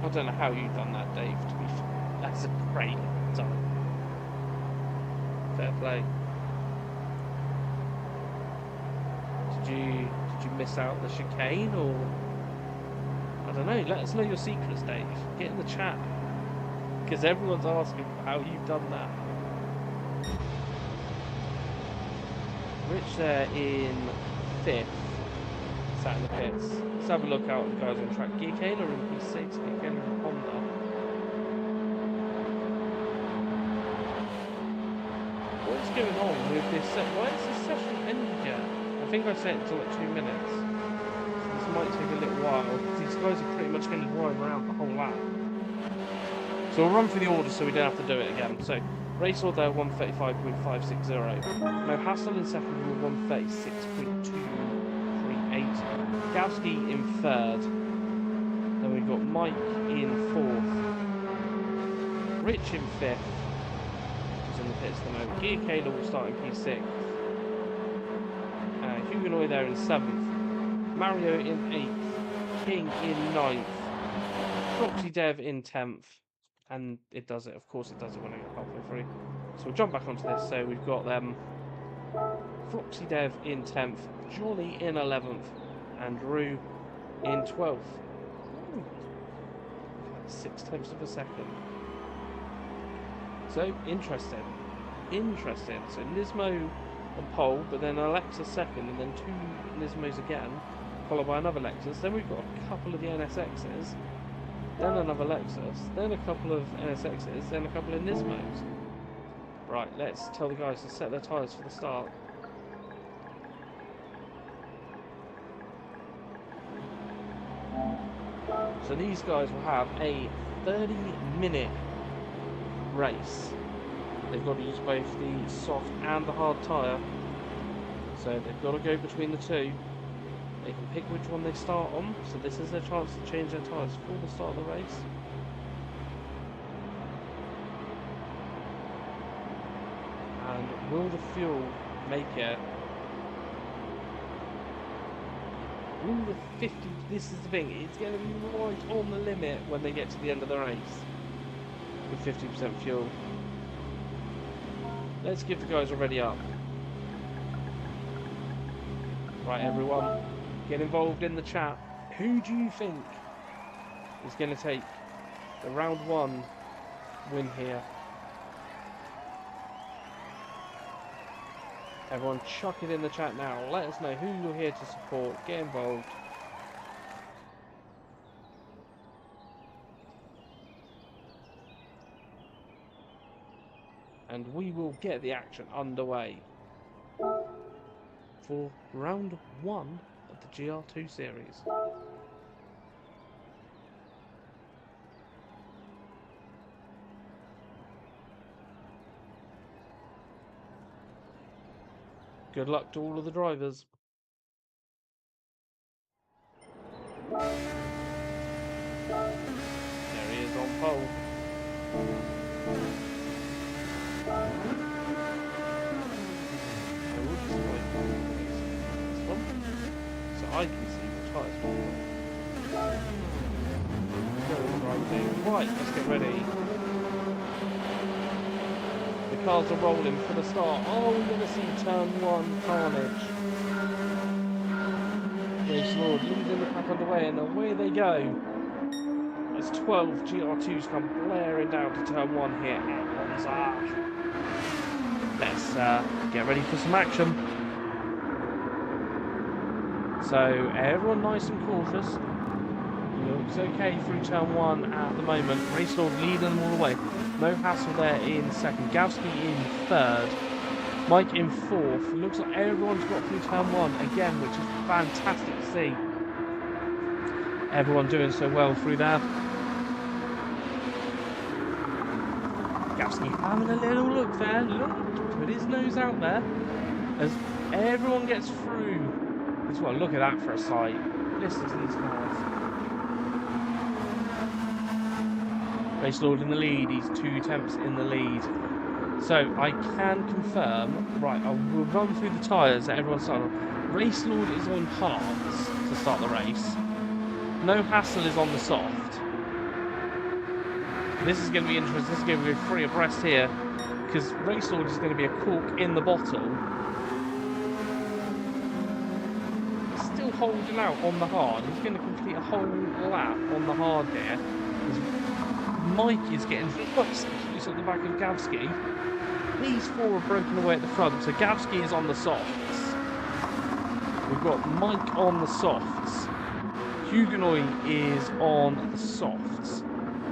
I don't know how you've done that, Dave, to be fair. That's a great time. Fair play. Did you miss out the chicane, or I don't know? Let us know your secrets, Dave. Get in the chat, because everyone's asking how you've done that. Rich there in 5th, sat in the pits. Let's have a look out at the guys on track. Gear Kayla in P6, Gear Kayla in Honda. What's going on with this set? Why is this session ended yet? I think I set it until like 2 minutes. So this might take a little while. These guys are pretty much going to drive around the whole lap. So we'll run through the order so we don't have to do it again. So race order 135.560. Mo Hassel in second with 136.238. Gowski in 3rd. Then we've got Mike in 4th. Rich in 5th. Who's in the pits at the moment. Gear Kayla will start in P6. Huguenoy there in 7th. Mario in 8th. King in 9th. Proxy Dev in 10th. And it does it, of course it does it when I get halfway through. So we'll jump back onto this. So we've got them. Foxy Dev in 10th. Jolly in 11th. And Rue in 12th. Ooh. 0.6 of a second. So, interesting. Interesting. So Nismo on pole, but then Alexa second, and then 2 Nismos again, followed by another Lexus. Then we've got a couple of the NSXs, then another Lexus, then a couple of NSXs, then a couple of Nismos. Right, let's tell the guys to set their tyres for the start. So these guys will have a 30-minute race. They've got to use both the soft and the hard tyre. So they've got to go between the two. They can pick which one they start on. So this is their chance to change their tyres for the start of the race. And will the fuel make it? Will the 50... This is the thing. It's going to be right on the limit when they get to the end of the race. With 50% fuel. Let's give the guys a ready up. Right, everyone, get involved in the chat. Who do you think is going to take the round 1 win here? Everyone, chuck it in the chat now. Let us know who you're here to support. Get involved. And we will get the action underway for round 1 of the GR2 series. Good luck to all of the drivers. There he is on pole. So I can see the tyres. Right, let's get ready. The cars are rolling for the start. Oh, we're going to see turn 1 carnage. Race Lord leading the pack underway, and away they go. As 12 GR2s come blaring down to turn 1 here at Monza. let's get ready for some action. So everyone nice and cautious. Looks okay through turn 1 at the moment. Race Lord leading them all the way. No hassle there in second. Gavsky in third. Mike in fourth. Looks like everyone's got through turn 1 again, which is fantastic to see. Everyone doing so well through there. Gavsky having a little look there. Look, put his nose out there. As everyone gets through. Just want to look at that for a sight. Listen to these cars. Race Lord in the lead. He's 2 tenths in the lead. So I can confirm. Right, I will run through the tyres that everyone's started on. Race Lord is on hards to start the race. No Hassle is on the soft. This is going to be interesting. This is going to be 3 abreast here, because Race Lord is going to be a cork in the bottle. Still holding out on the hard. He's going to complete a whole lap on the hard here. Mike is getting lost at the back of Gavsky. These 4 are broken away at the front, so Gavsky is on the softs. We've got Mike on the softs. Huguenoy is on the softs.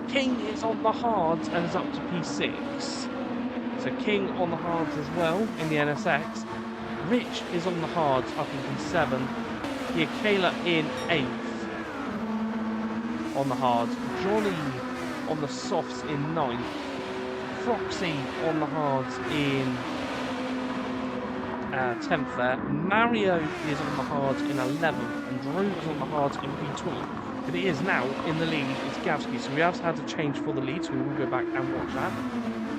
King is on the hards and is up to P6. So King on the hards as well in the NSX. Rich is on the hards up in P7. Kayla in 8th on the hards. Johnny on the softs in 9th. Froxy on the hards in 10th there. Mario is on the hards in 11th, and Drew is on the hards in P12. But it is now in the lead, it's Gavsky, so we have had to change for the lead, so we will go back and watch that,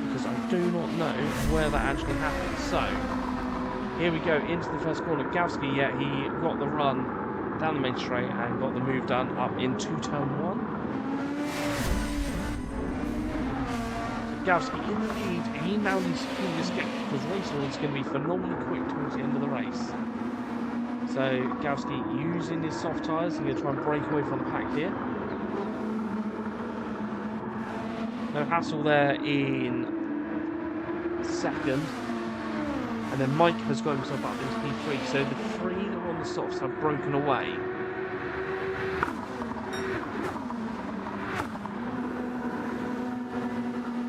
because I do not know where that actually happened. So, here we go into the first corner. Gavsky, yeah, he got the run down the main straight and got the move done up into turn 1. Gavsky in the lead, and he now needs to pull this gap because Race Lord's going to be phenomenally quick towards the end of the race. So Gavsky using his soft tyres, he's going to try and break away from the pack here. No Hassle there in second. And then Mike has got himself up into P3, so the 3 that were on the softs have broken away.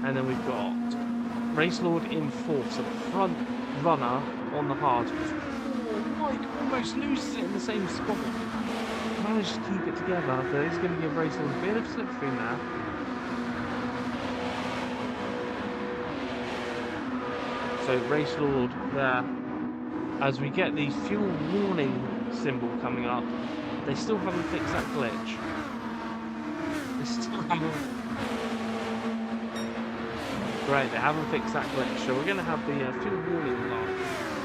And then we've got Race Lord in 4th, so the front runner on the hard. Oh, Mike almost loses it in the same spot. Managed to keep it together, but it's going to give Race Lord a bit of slipstream now. So Race Lord there. As we get the fuel warning symbol coming up, they still haven't fixed that glitch. They still haven't. Great, they haven't fixed that glitch, so we're going to have the fuel warning light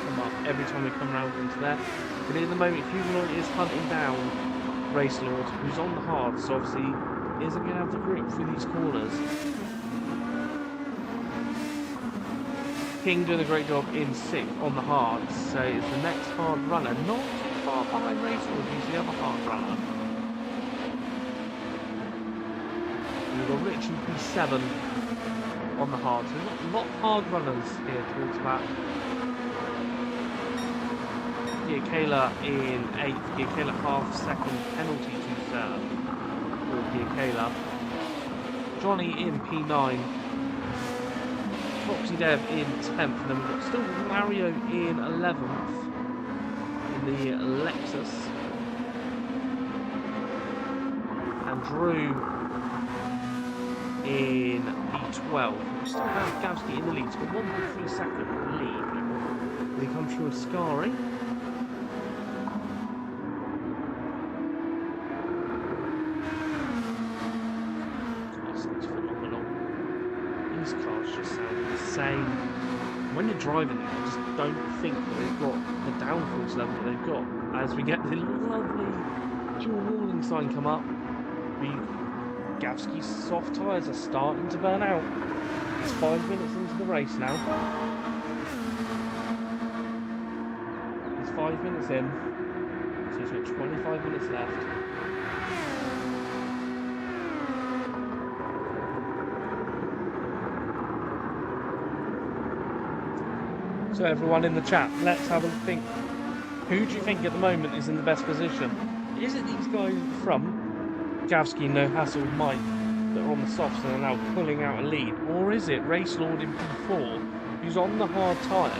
come up every time we come around into there. But at the moment, Huguenot is hunting down Race Lord, who's on the hard, so obviously isn't going to have the grip through these corners. King doing a great job in 6th on the hard, so it's the next hard runner, not too far behind Race Lord, who's the other hard runner. We've got Rich in P7. On the hard, so we've got a lot of hard runners here towards that. Kayla in 8th, Kayla half second, penalty to 3rd for Kayla. Johnny in P9, Foxy Dev in 10th, and then we've got still Mario in 11th in the Lexus, and Drew in P12. We still have Gavsky in the lead, so 1.3 second lead. Will he come through with Scary? This looks phenomenal. These cars just sound insane. When you're driving them, you just don't think that they've got the downforce level that they've got. As we get the lovely fuel warning sign come up, Gavsky's soft tyres are starting to burn out. It's 5 minutes into the race now. It's 5 minutes in, so he's got 25 minutes left. So everyone in the chat, let's have a think. Who do you think at the moment is in the best position? Is it these guys at the front, Gavsky, No Hassle, Mike, that are on the softs and are now pulling out a lead? Or is it Race Lord in P4, who's on the hard tyres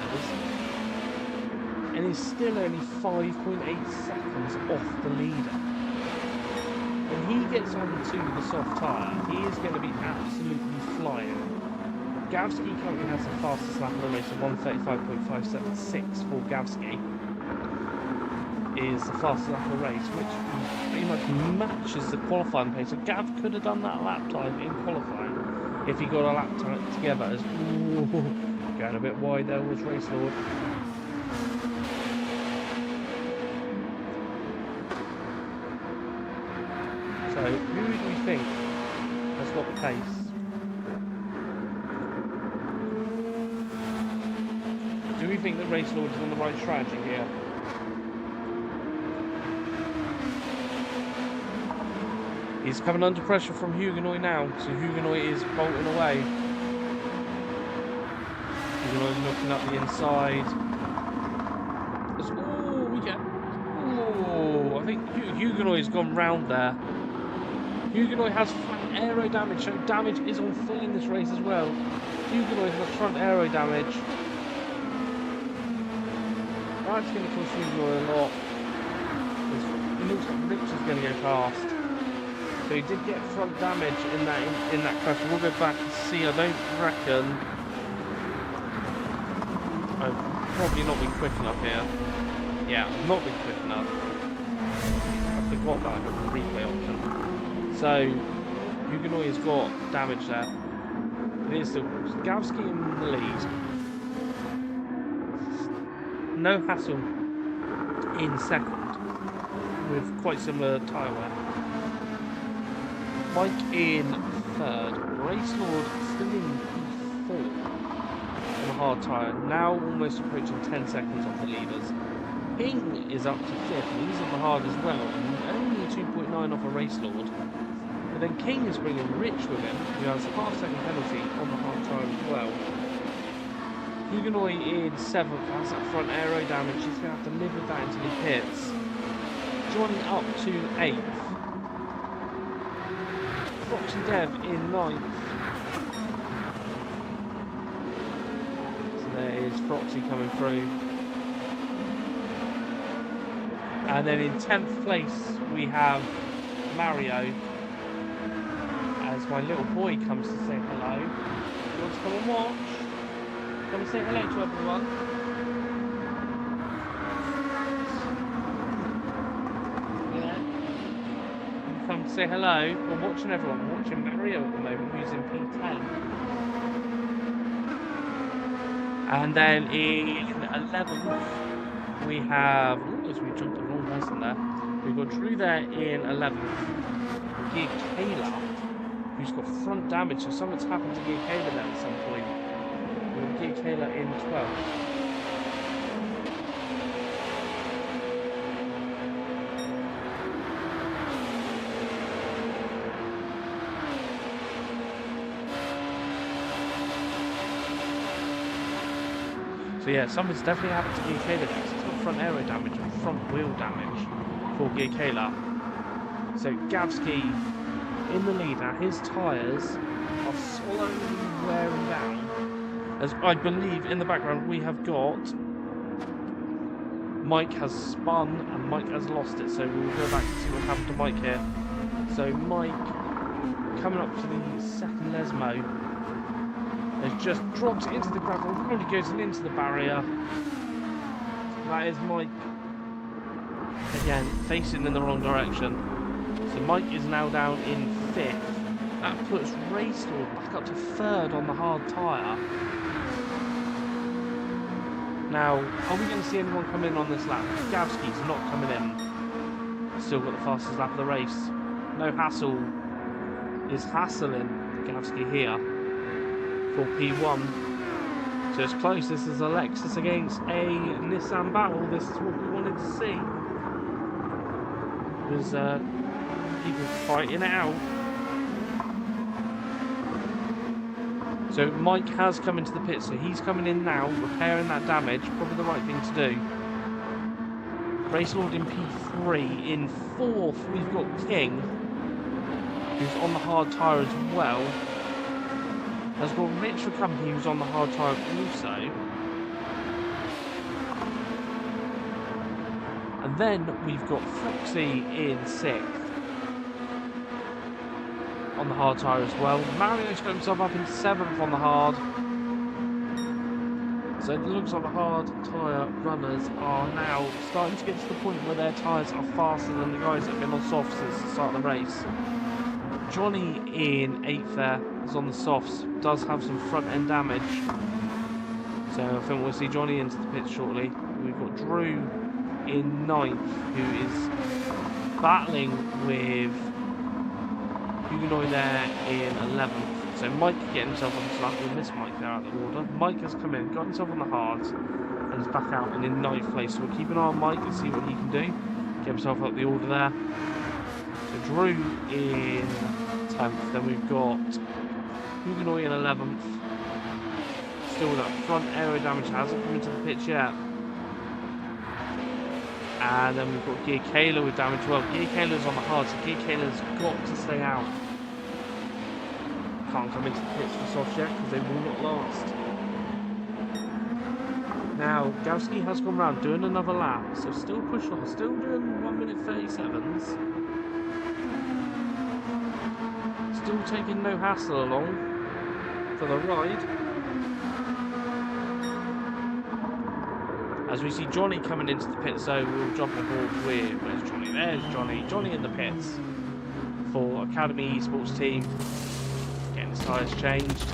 and is still only 5.8 seconds off the leader? When he gets onto the soft tyre, he is going to be absolutely flying. Gavsky currently has the fastest lap of the race of 1:35.576 for Gavsky. Is the fastest lap of the race, which pretty much matches the qualifying pace. So Gav could have done that lap time in qualifying if he got a lap time together. As going a bit wide there was Race Lord. So who do we think has got the pace? Do we think that Race Lord is on the right strategy here? He's coming under pressure from Huguenot now, so Huguenot is bolting away. Huguenot is looking up the inside. I think Huguenot has gone round there. Huguenot has front aero damage, so damage is on full in this race as well. Huguenot has front aero damage. That's going to cost Huguenot a lot. It looks like Rich is going to go past. So he did get front damage in that crash. We'll go back and see. I don't reckon. I've probably not been quick enough here. Yeah, I've not been quick enough. I forgot that I got the replay option. So Huguenot has got damage there. It is still Gavsky in the lead. No Hassle in second with quite similar tyre wear. Mike in third, Race Lord still in P4 on a hard tyre, now almost approaching 10 seconds off the leaders. King is up to fifth, and he's on the hard as well, and only 2.9 off a Race Lord. But then King is bringing Rich with him, who has a half-second penalty on the hard tyre as well. Huguenot in seventh has that front aero damage, he's going to have to live with that until he pits. Joining up to eighth. Foxy Dev in ninth. So there is Foxy coming through. And then in 10th place we have Mario. As my little boy comes to say hello. You want to come and watch? Come and say hello to everyone. Come to say hello. We're watching everyone. We're watching Mario at the moment, who's in P10. And then in 11th, we have. As we jumped the wrong person there. We've got Drew there in 11th. Gear Kayla, who's got front damage, so something's happened to Gear Kayla there at some point. We've got Gear Kayla in 12th. So yeah, something's definitely happened to Gear Kayla there. It's got front aero damage and front wheel damage for Gear Kayla. So Gavsky in the lead now. His tyres are slowly wearing down. As I believe in the background we have got Mike has spun and Mike has lost it. So we'll go back and see what happened to Mike here. So Mike coming up to the second Lesmo. Has just dropped it into the gravel, probably goes into the barrier. That is Mike, again, facing in the wrong direction. So Mike is now down in 5th. That puts Race Lord back up to 3rd on the hard tyre. Now, are we going to see anyone come in on this lap? Gavsky's not coming in. Still got the fastest lap of the race. No Hassle is hassling Gavsky here. For P1, so it's close. This is a Lexus against a Nissan battle. This is what we wanted to see. There's people fighting it out. So Mike has come into the pit, so he's coming in now, repairing that damage. Probably the right thing to do. Race Lord in P3. In 4th, we've got King, who's on the hard tyre as well. Has got Rich for company, who's on the hard tyre also. And then we've got Foxy in 6th. On the hard tyre as well. Mario's got himself up in 7th on the hard. So it looks like the hard tyre runners are now starting to get to the point where their tyres are faster than the guys that have been on softs since the start of the race. Johnny in 8th there is on the softs, does have some front end damage. So I think we'll see Johnny into the pit shortly. We've got Drew in 9th, who is battling with Huguenoy there in 11th. So Mike getting himself on the slap. We missed Mike there out of the order. Mike has come in, got himself on the hards, and is back out and in 9th place. So we'll keep an eye on Mike and see what he can do. Get himself up the order there. So Drew in 10th. Then we've got Huguenoy in 11th. Still that front aero damage hasn't come into the pitch yet. And then we've got Gear Kayla with damage. Well, Gear Kayla's on the hard, so Gear Kayla's got to stay out. Can't come into the pits for soft yet because they will not last. Now, Gowski has gone round doing another lap, so still pushing on, still doing 1 minute 37s. Still taking no hassle along for the ride. As we see Johnny coming into the pit, so we'll jump on board with, where's Johnny? There's Johnny. Johnny in the pits for Academy Esports team. Getting his tyres changed.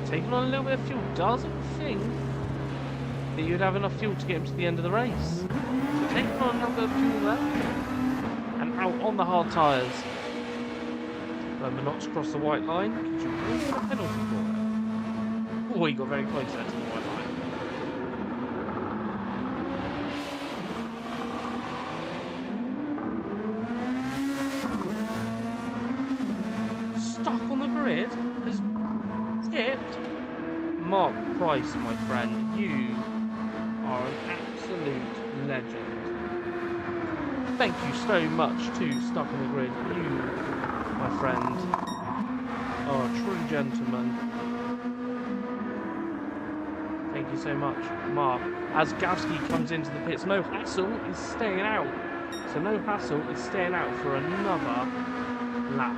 Taking on a little bit of fuel. Doesn't think that you'd have enough fuel to get him to the end of the race. So taking on a little bit of fuel there. And out on the hard tyres. Remember not to cross the white line. Could you really get a penalty for it? Oh, he got very close there to the white line. Stuck on the grid, has tipped. Mark Price, my friend, you are an absolute legend. Thank you so much to Stuck on the Grid. You, my friend, are a true gentleman. Thank you so much, Mark. As Gavsky comes into the pits, No Hassle is staying out. So No Hassle is staying out for another lap.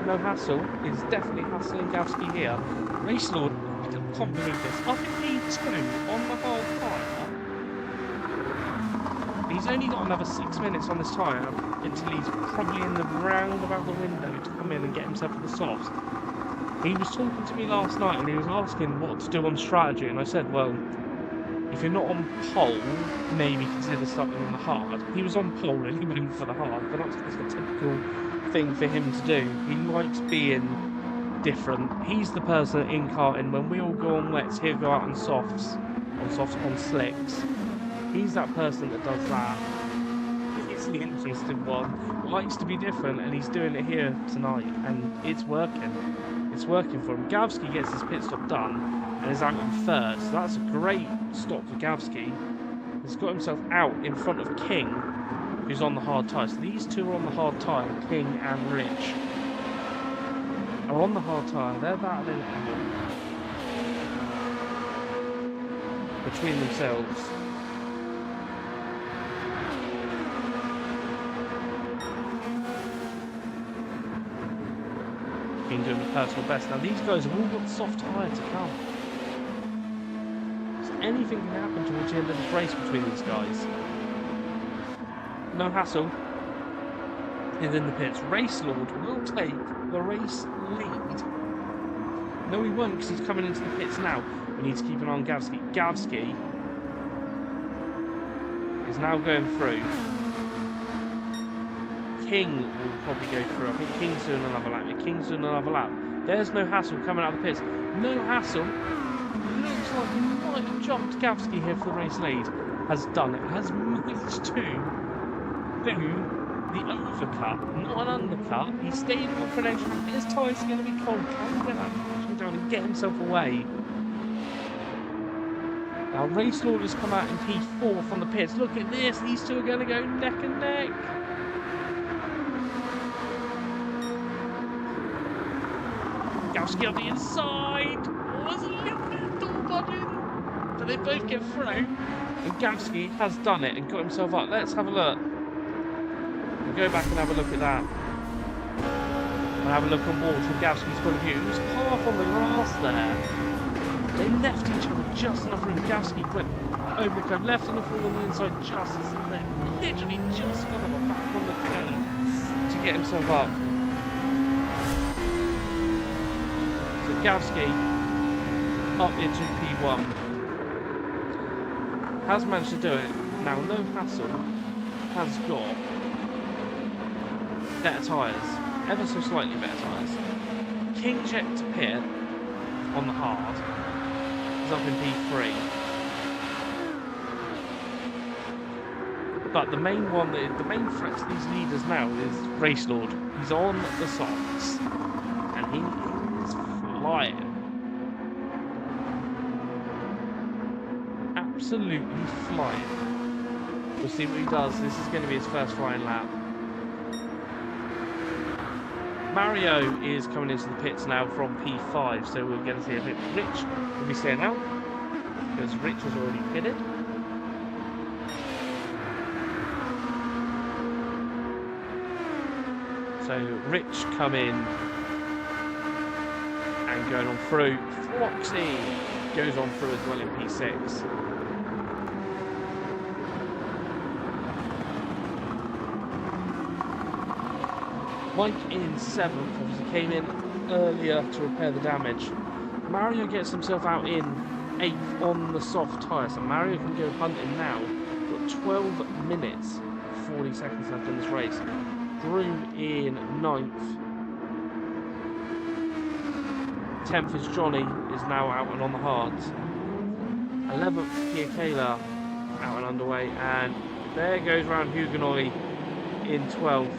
No Hassle is definitely hassling Gavsky here. Race Lord, I can't believe this. Up in P2 on the hard tyre. He's only got another 6 minutes on this tyre until he's probably in the round about the window to come in and get himself to the softs. He was talking to me last night and he was asking what to do on strategy, and I said, well, if you're not on pole, maybe consider starting on the hard. He was on pole and he went for the hard, but that's a typical thing for him to do. He likes being different. He's the person in karting, when we all go on wets, he'll go out on softs, on slicks. He's that person that does that. He's the interesting one. Likes to be different, and he's doing it here tonight, and it's working. It's working for him. Gavsky gets his pit stop done and is out in 3rd, so that's a great stop for Gavsky. He's got himself out in front of King, who's on the hard tyre. So these two are on the hard tyre, King and Rich are on the hard tyre. They're battling between themselves. King doing the personal best. Now these guys have all got soft tyre to come. So anything can happen towards the end of this race between these guys. No Hassle is in the pits. Race Lord will take the race lead. No, he won't, because he's coming into the pits now. We need to keep an eye on Gavsky. Gavsky is now going through. King will probably go through. I think King's doing another lap. King's doing another lap. There's No Hassle coming out of the pits. No Hassle looks like he might have jumped Gavsky here for the race lead. has done it, has managed to do the overcut, not an undercut. He's staying on for an extra. His tyres are going to be cold. Can he get that down and get himself away? Now, Race Lord has come out in P4 from the pits. Look at this. These two are going to go neck and neck. Gowski on the inside. Oh, there's a little bit of door budging. But they both get through. And Gowski has done it and got himself up. Let's have a look. We'll go back and have a look at that. We'll have a look on board from Gowski's point of view. He was half on the grass there. They left each other just enough room. Gowski went over the curve, left on the floor on the inside just as they literally just got him back on the curve to get himself up. So Gowski up into P1. Has managed to do it. Now, No Hassle has got better tyres, ever so slightly better tyres. King checked to pit on the hard. Up in P3, but the main threat to these leaders now is Race Lord. He's on the softs and he is flying, absolutely flying. We'll see what he does. This is going to be his first flying lap. Mario is coming into the pits now from P5, so we're going to see a bit. Rich will be staying out because Rich has already pitted. So Rich come in and going on through. Foxy goes on through as well in P6. Mike in 7th, obviously came in earlier to repair the damage. Mario gets himself out in 8th on the soft tyre, so Mario can go hunting now. Got 12 minutes, 40 seconds left in this race. Drew in 9th. 10th is Johnny, is now out and on the hards. 11th, Piakela, out and underway. And there goes round Huguenot in 12th.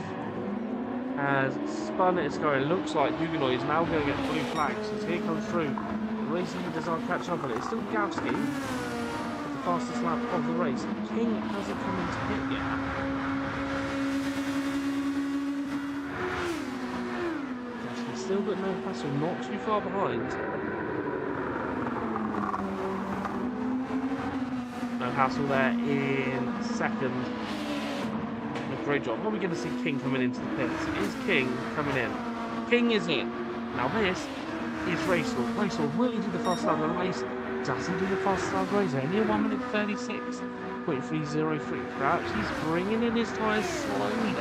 Has spun its going. It looks like Huguenot is now going to get the blue flags as here comes through. The race leaders aren't catching up on it. It's still Gowski with the fastest lap of the race. King hasn't come into pit yet. Gowski still got No Hassle, not too far behind. No Hassle there in 2nd. Great job. What are we going to see King coming into the pits? Is King coming in? King is in. Now this is Race Lord. Race Lord, will he do the fastest lap of the race? Does he do the fastest lap of the race? Only a 1 minute 36.303. Perhaps he's bringing in his tyres slowly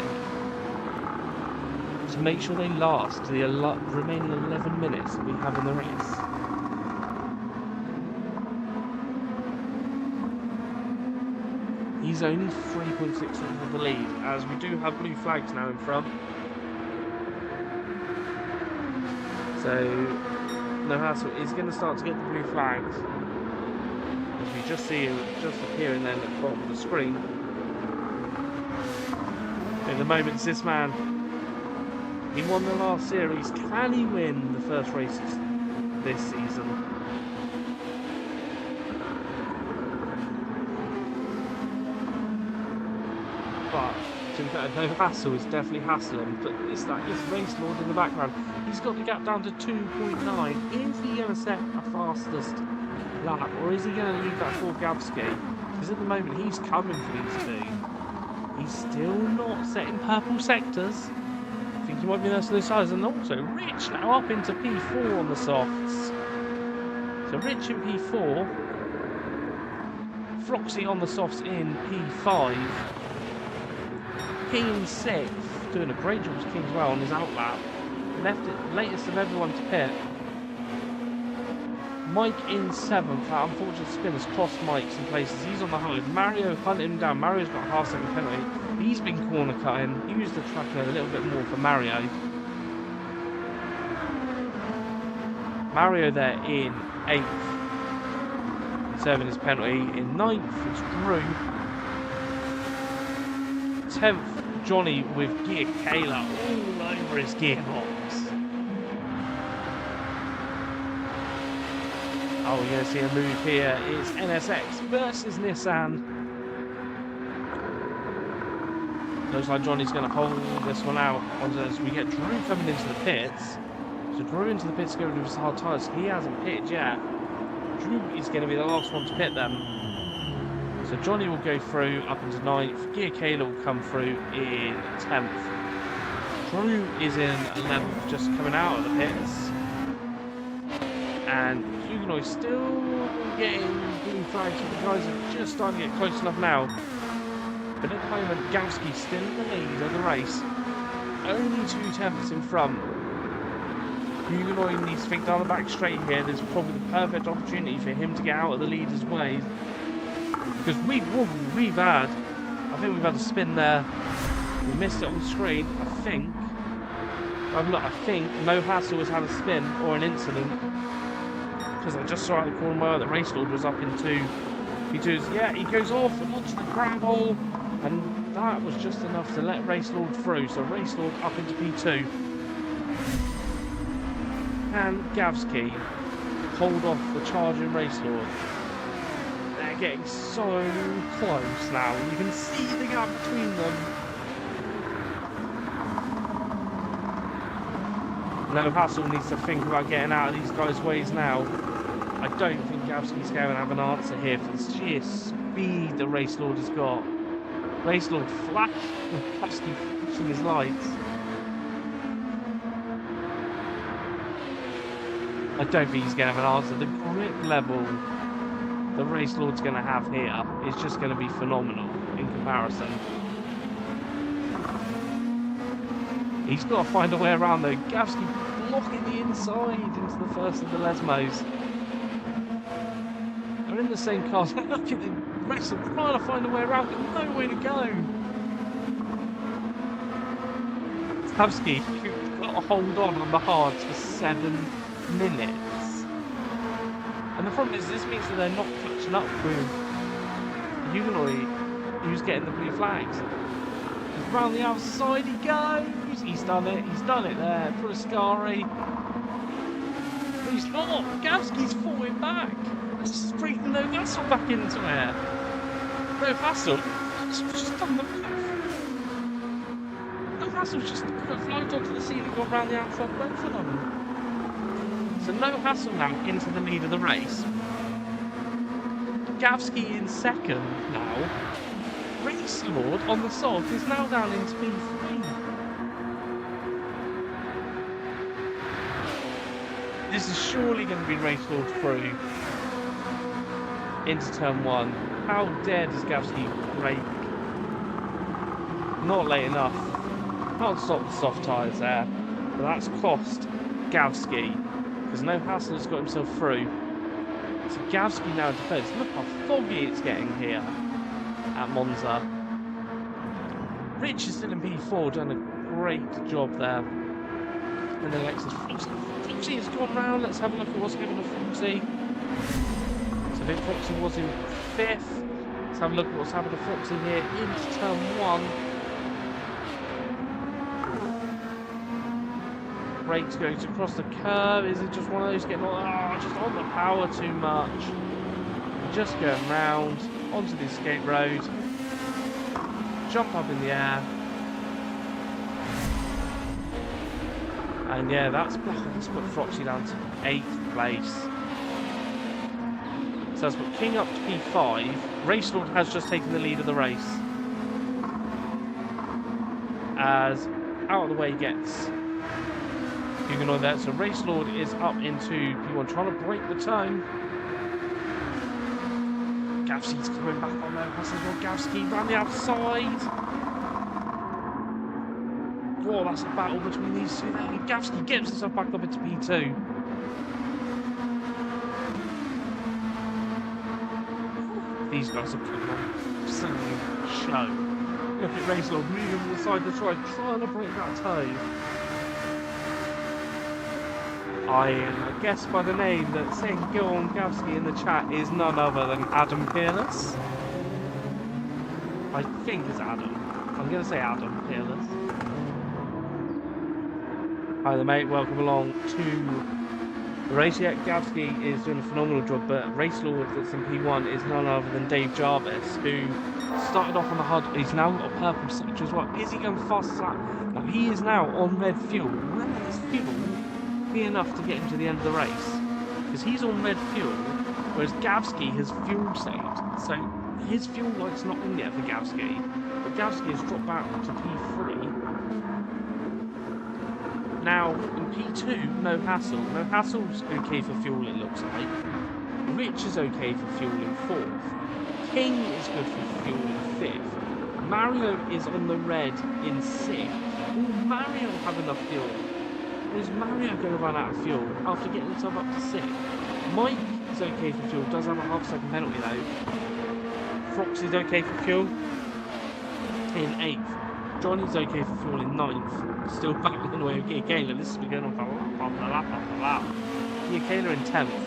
to make sure they last the remaining 11 minutes that we have in the race. He's only 3.6 of the lead, as we do have blue flags now in front. So, No Hassle is going to start to get the blue flags. As we just see him just appearing then at the bottom of the screen. In the moment, this man, he won the last series. Can he win the first races this season? But to be fair, No Hassle is definitely hassling, but it's that Race Lord in the background. He's got the gap down to 2.9. Is he going to set a fastest lap, or is he going to leave that for Gowski? Because at the moment he's coming for these two. He's still not setting purple sectors. I think he might be there to those sides, and also Rich now up into P4 on the softs. So Rich in P4, Floxy on the softs in P5. King in 6th, doing a great job as King as well on his outlap. Left it latest of everyone to pit. Mike in 7th. That unfortunate spin has crossed Mike some places. He's on the hard. Mario hunting him down. Mario's got a half-second penalty. He's been corner cutting. Used the tracker a little bit more for Mario. Mario there in 8th. serving his penalty. In 9th, it's Drew. 10th, Johnny with Gear Kayla all over his gearbox. Oh, we're going to see a move here. It's NSX versus Nissan. Looks like Johnny's going to hold this one out as we get Drew coming into the pits. So Drew into the pits to go with his hard tyres. He hasn't pitted yet. Drew is going to be the last one to pit them. So Johnny will go through up into 9th. Gear Kayla will come through in 10th. Drew is in 11th, just coming out of the pits. And Huguenot still getting blue flags. So the guys are just starting to get close enough now. But at the moment, Gavsky's still in the lead of the race. Only 2 tenths in front. Huguenot needs to think down the back straight here. There's probably the perfect opportunity for him to get out of the leader's way. Because I think we've had a spin there. We missed it on the screen, I think. I think No Hassle has had a spin or an incident. Because I just saw out the corner where the race lord was up into P2s. Yeah, he goes off onto the gravel. And that was just enough to let Race Lord through. So Race Lord up into P2. Can Gavsky hold off the charging Race Lord? They're getting so close now. You can see the gap between them. No Hassle needs to think about getting out of these guys' ways now. I don't think Gavsky's going to have an answer here for the sheer speed the Race Lord has got. Race Lord flash with Gavsky flashing his lights. I don't think he's going to have an answer. The grip level the Race Lord's going to have here is just going to be phenomenal in comparison. He's got to find a way around though. Gavsky blocking the inside into the first of the Lesmos. They're in the same car. Look at the Race Lord trying to find a way around, but no way to go. Gavsky got to hold on the hards for 7 minutes. And the problem is, this means that they're not catching up with Huguenot, who's getting the blue flags. Just round the outside he goes. He's done it there. Puriscari. But he's not. Gavsky's falling back. Just breathing No Hassle back into air. No Hassle. Just done the math. No Hassle's just floated onto the ceiling, gone round the outside both of them. So No Hassle now into the lead of the race. Gavsky in second now. Race Lord on the sod is now down into P3. This is surely going to be Race Lord through into turn 1. How dare does Gavsky brake? Not late enough. Can't stop the soft tyres there. But that's cost Gavsky. Because No Hassle has got himself through. So Gavsky now defends. Look how foggy it's getting here at Monza. Rich is still in P4, done a great job there. And then Alexis Foxy has gone round. Let's have a look at what's happened to Foxy. So Vic Foxy was in 5th. Let's have a look at what's happened to Foxy here into turn 1. Brakes going to cross the curve. Is it just one of those getting just on the power too much? Just going round onto the escape road. Jump up in the air. And yeah, that's put Foxy down to 8th place. So that's put King up to P5. Race Lord has just taken the lead of the race. As out of the way gets Huguenot there. So Race Lord is up into P1, trying to break the turn. Gavsky's coming back on there. Gavsky round the outside. Oh, that's a battle between these two there. Gavsky gets himself back up into P2. These guys are putting on absolute show. Look at Race Lord moving from the side to side, trying to break that toe. I guess by the name that saying go on Gavsky in the chat is none other than Adam Peerless. I think it's Adam. I'm going to say Adam Peerless. Hi there, mate. Welcome along to the race. Yeah, Gavsky is doing a phenomenal job, but Race Lord that's in P1 is none other than Dave Jarvis, who started off on the hard. He's now got a purple sector as well. Is he going fast as that? Now he is now on red fuel. Will his fuel be enough to get him to the end of the race? Because he's on red fuel, whereas Gavsky has fuel saved. So his fuel light's not in yet for Gavsky, but Gavsky has dropped back to P3. Now, in P2, no hassle. No hassle's okay for fuel, it looks like. Rich is okay for fuel in 4th. King is good for fuel in 5th. Mario is on the red in 6th. Will Mario have enough fuel? Or is Mario going to run out of fuel after getting himself up to 6th? Mike is okay for fuel, does have a half-second penalty though. Frox is okay for fuel in 8th. Johnny's okay for fuel in 9th. Still battling away with Gear Kayla. This has been going on for a lap. Gear Kayla in 10th.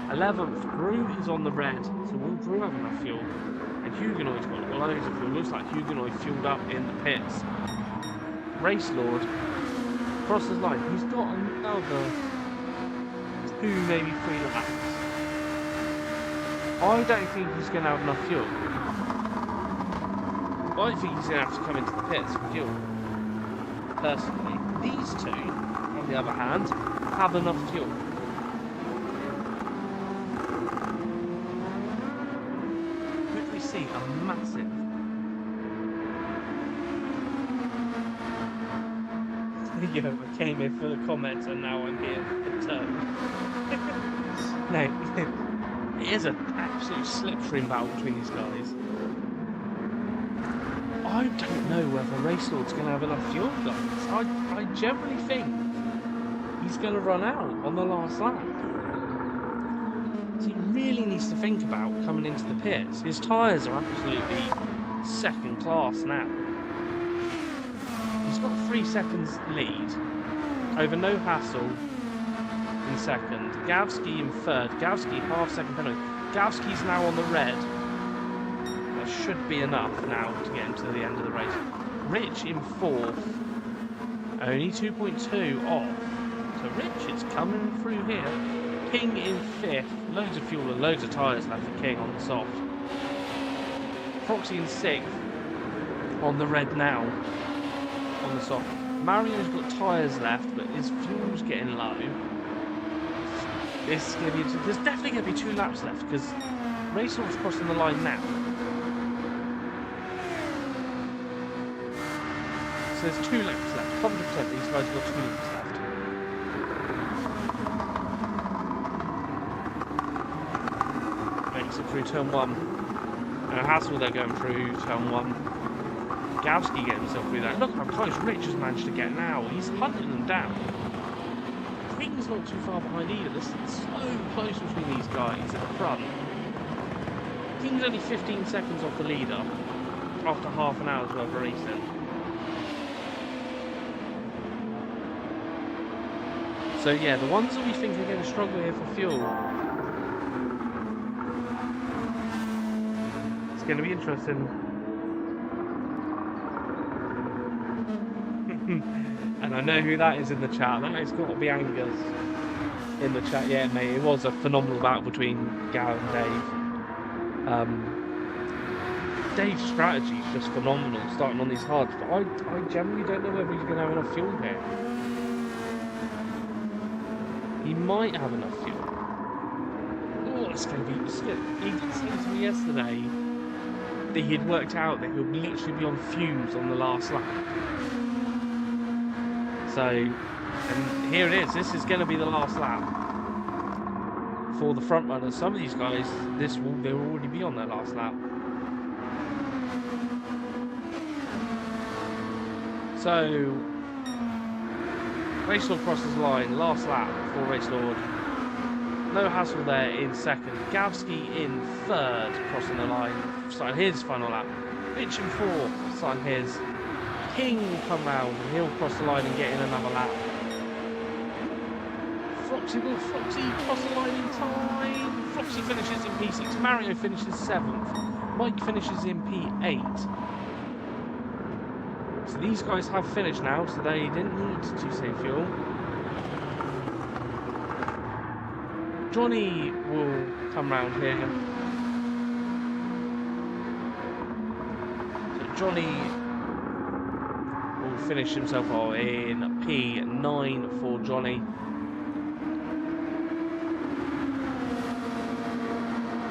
11th, Brew is on the red. So will Brew have enough fuel? And Huguenot's got loads of fuel. Looks like Huguenot fueled up in the pits. Race Lord crosses line. He's got another 2, maybe 3 laps. I don't think he's going to have enough fuel. I think he's going to have to come into the pits for fuel. Personally, these two, on the other hand, have enough fuel. Could we see a massive... Yo, I came here for the comments and now I'm here for the turn. No, it is an absolute slipstream battle between these guys. I don't know whether Race Lord's going to have enough fuel, guys. I generally think he's going to run out on the last lap. So he really needs to think about coming into the pits. His tyres are absolutely second class now. He's got 3 seconds lead over No Hassle in 2nd. Gavsky in 3rd. Gavsky half-second penalty. Gavsky's now on the red. Should be enough now to get him to the end of the race. Rich in 4th, only 2.2 off. So Rich is coming through here. King in 5th, loads of fuel and loads of tyres left for King on the soft. Proxy in 6th, on the red now, on the soft. Mario's got tyres left, but his fuel's getting low. This is going to be, there's definitely going to be 2 laps left because Race Lord's crossing the line now. So there's 2 laps left. 100% these guys have got 2 laps left. Makes it through turn 1. No hassle, they're going through turn 1. Gavsky getting himself through that. Look how close Rich has managed to get now. He's hunting them down. King's not too far behind either. This is so close between these guys at the front. King's only 15 seconds off the leader after half an hour's worth of racing. So yeah, the ones that we think are going to struggle here for fuel, it's going to be interesting. And I know who that is in the chat. That has got to be Angus in the chat. Yeah, mate, it was a phenomenal battle between Gal and Dave. Dave's strategy is just phenomenal, starting on these hards. But I generally don't know whether he's going to have enough fuel here. He might have enough fuel. Oh, it's going to be... He did say to me yesterday that he had worked out that he would literally be on fumes on the last lap. So, and here it is. This is going to be the last lap for the front runners. Some of these guys, they will already be on their last lap. So, Race Lord crosses the line, last lap for Race Lord. No hassle there in 2nd. Gavsky in 3rd, crossing the line, starting his final lap. Rich in 4th, starting his. King will come round and he'll cross the line and get in another lap. Foxy, will Foxy cross the line in time? Foxy finishes in P6, Mario finishes 7th, Mike finishes in P8. So these guys have finished now, so they didn't need to save fuel. Johnny will come round here. So Johnny will finish himself off in P9 for Johnny.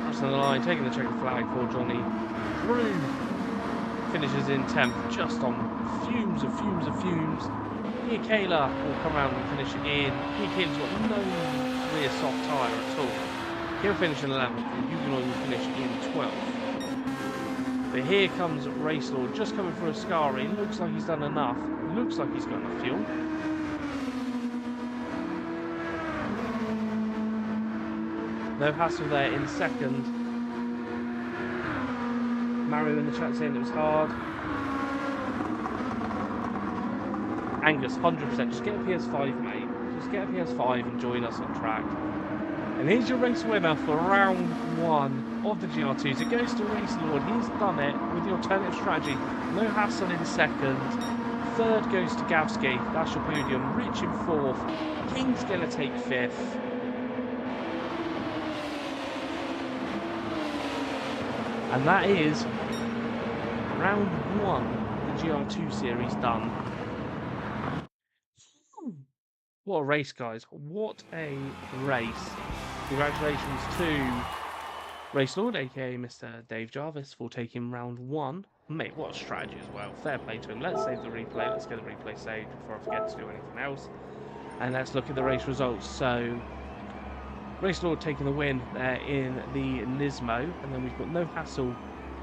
Crossing the line, taking the checkered flag for Johnny. Drew finishes in 10th, just on fumes of fumes. Kayla will come around and finish in. Kayla's got no rear soft tyre at all. He'll finish in 11th, and Huguenot will finish in 12th. But here comes Race Lord, just coming for a Ascari. Looks like he's done enough. Looks like he's got enough fuel. No hassle there in 2nd. Mario in the chat saying it was hard. Angus, 100%. Just get a PS5, mate. Just get a PS5 and join us on track. And here's your race winner for round 1 of the GR2s. It goes to Race Lord. He's done it with the alternative strategy. No hassle in 2nd. 3rd goes to Gavsky. That's your podium. Rich in 4th. King's going to take 5th. And that is round 1 of the GR2 series done. What a race, guys. What a race. Congratulations to Race Lord, aka Mr. Dave Jarvis, for taking round 1. Mate, what a strategy as well. Fair play to him. Let's save the replay. Let's get the replay saved before I forget to do anything else. And let's look at the race results. So, Race Lord taking the win there in the Nismo, and then we've got No Hassle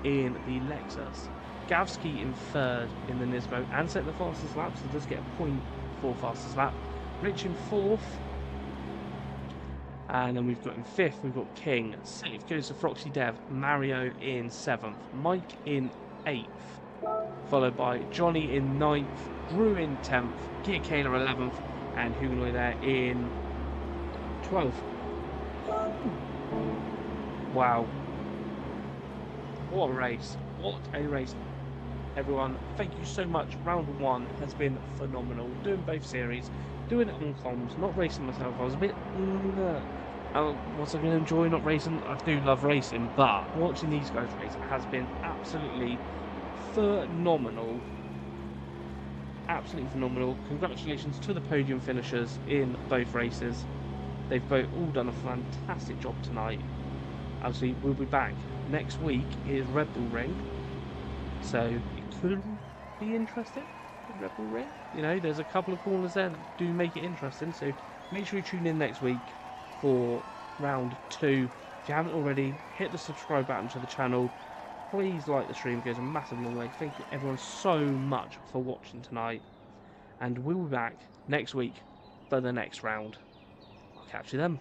in the Lexus. Gavsky in 3rd in the Nismo and set the fastest lap, so does get a point for fastest lap. Rich in 4th, and then we've got in 5th, we've got King. 6th goes to Froxy Dev, Mario in 7th, Mike in 8th, followed by Johnny in 9th, Drew in 10th, Gear Kayla 11th, and Huguenot there in 12th. Wow. What a race. What a race. Everyone, thank you so much. Round 1 has been phenomenal. Doing both series, doing it on comms, not racing myself. I was a bit... was I going to enjoy not racing? I do love racing, but watching these guys race has been absolutely phenomenal. Absolutely phenomenal. Congratulations to the podium finishers in both races. They've both all done a fantastic job tonight. Obviously, we'll be back. Next week is Red Bull Ring. So, it could be interesting. Red Bull Ring. You know, there's a couple of corners there that do make it interesting. So, make sure you tune in next week for round 2. If you haven't already, hit the subscribe button to the channel. Please like the stream. It goes a massive long way. Thank you everyone so much for watching tonight. And we'll be back next week for the next round. I'll catch you then.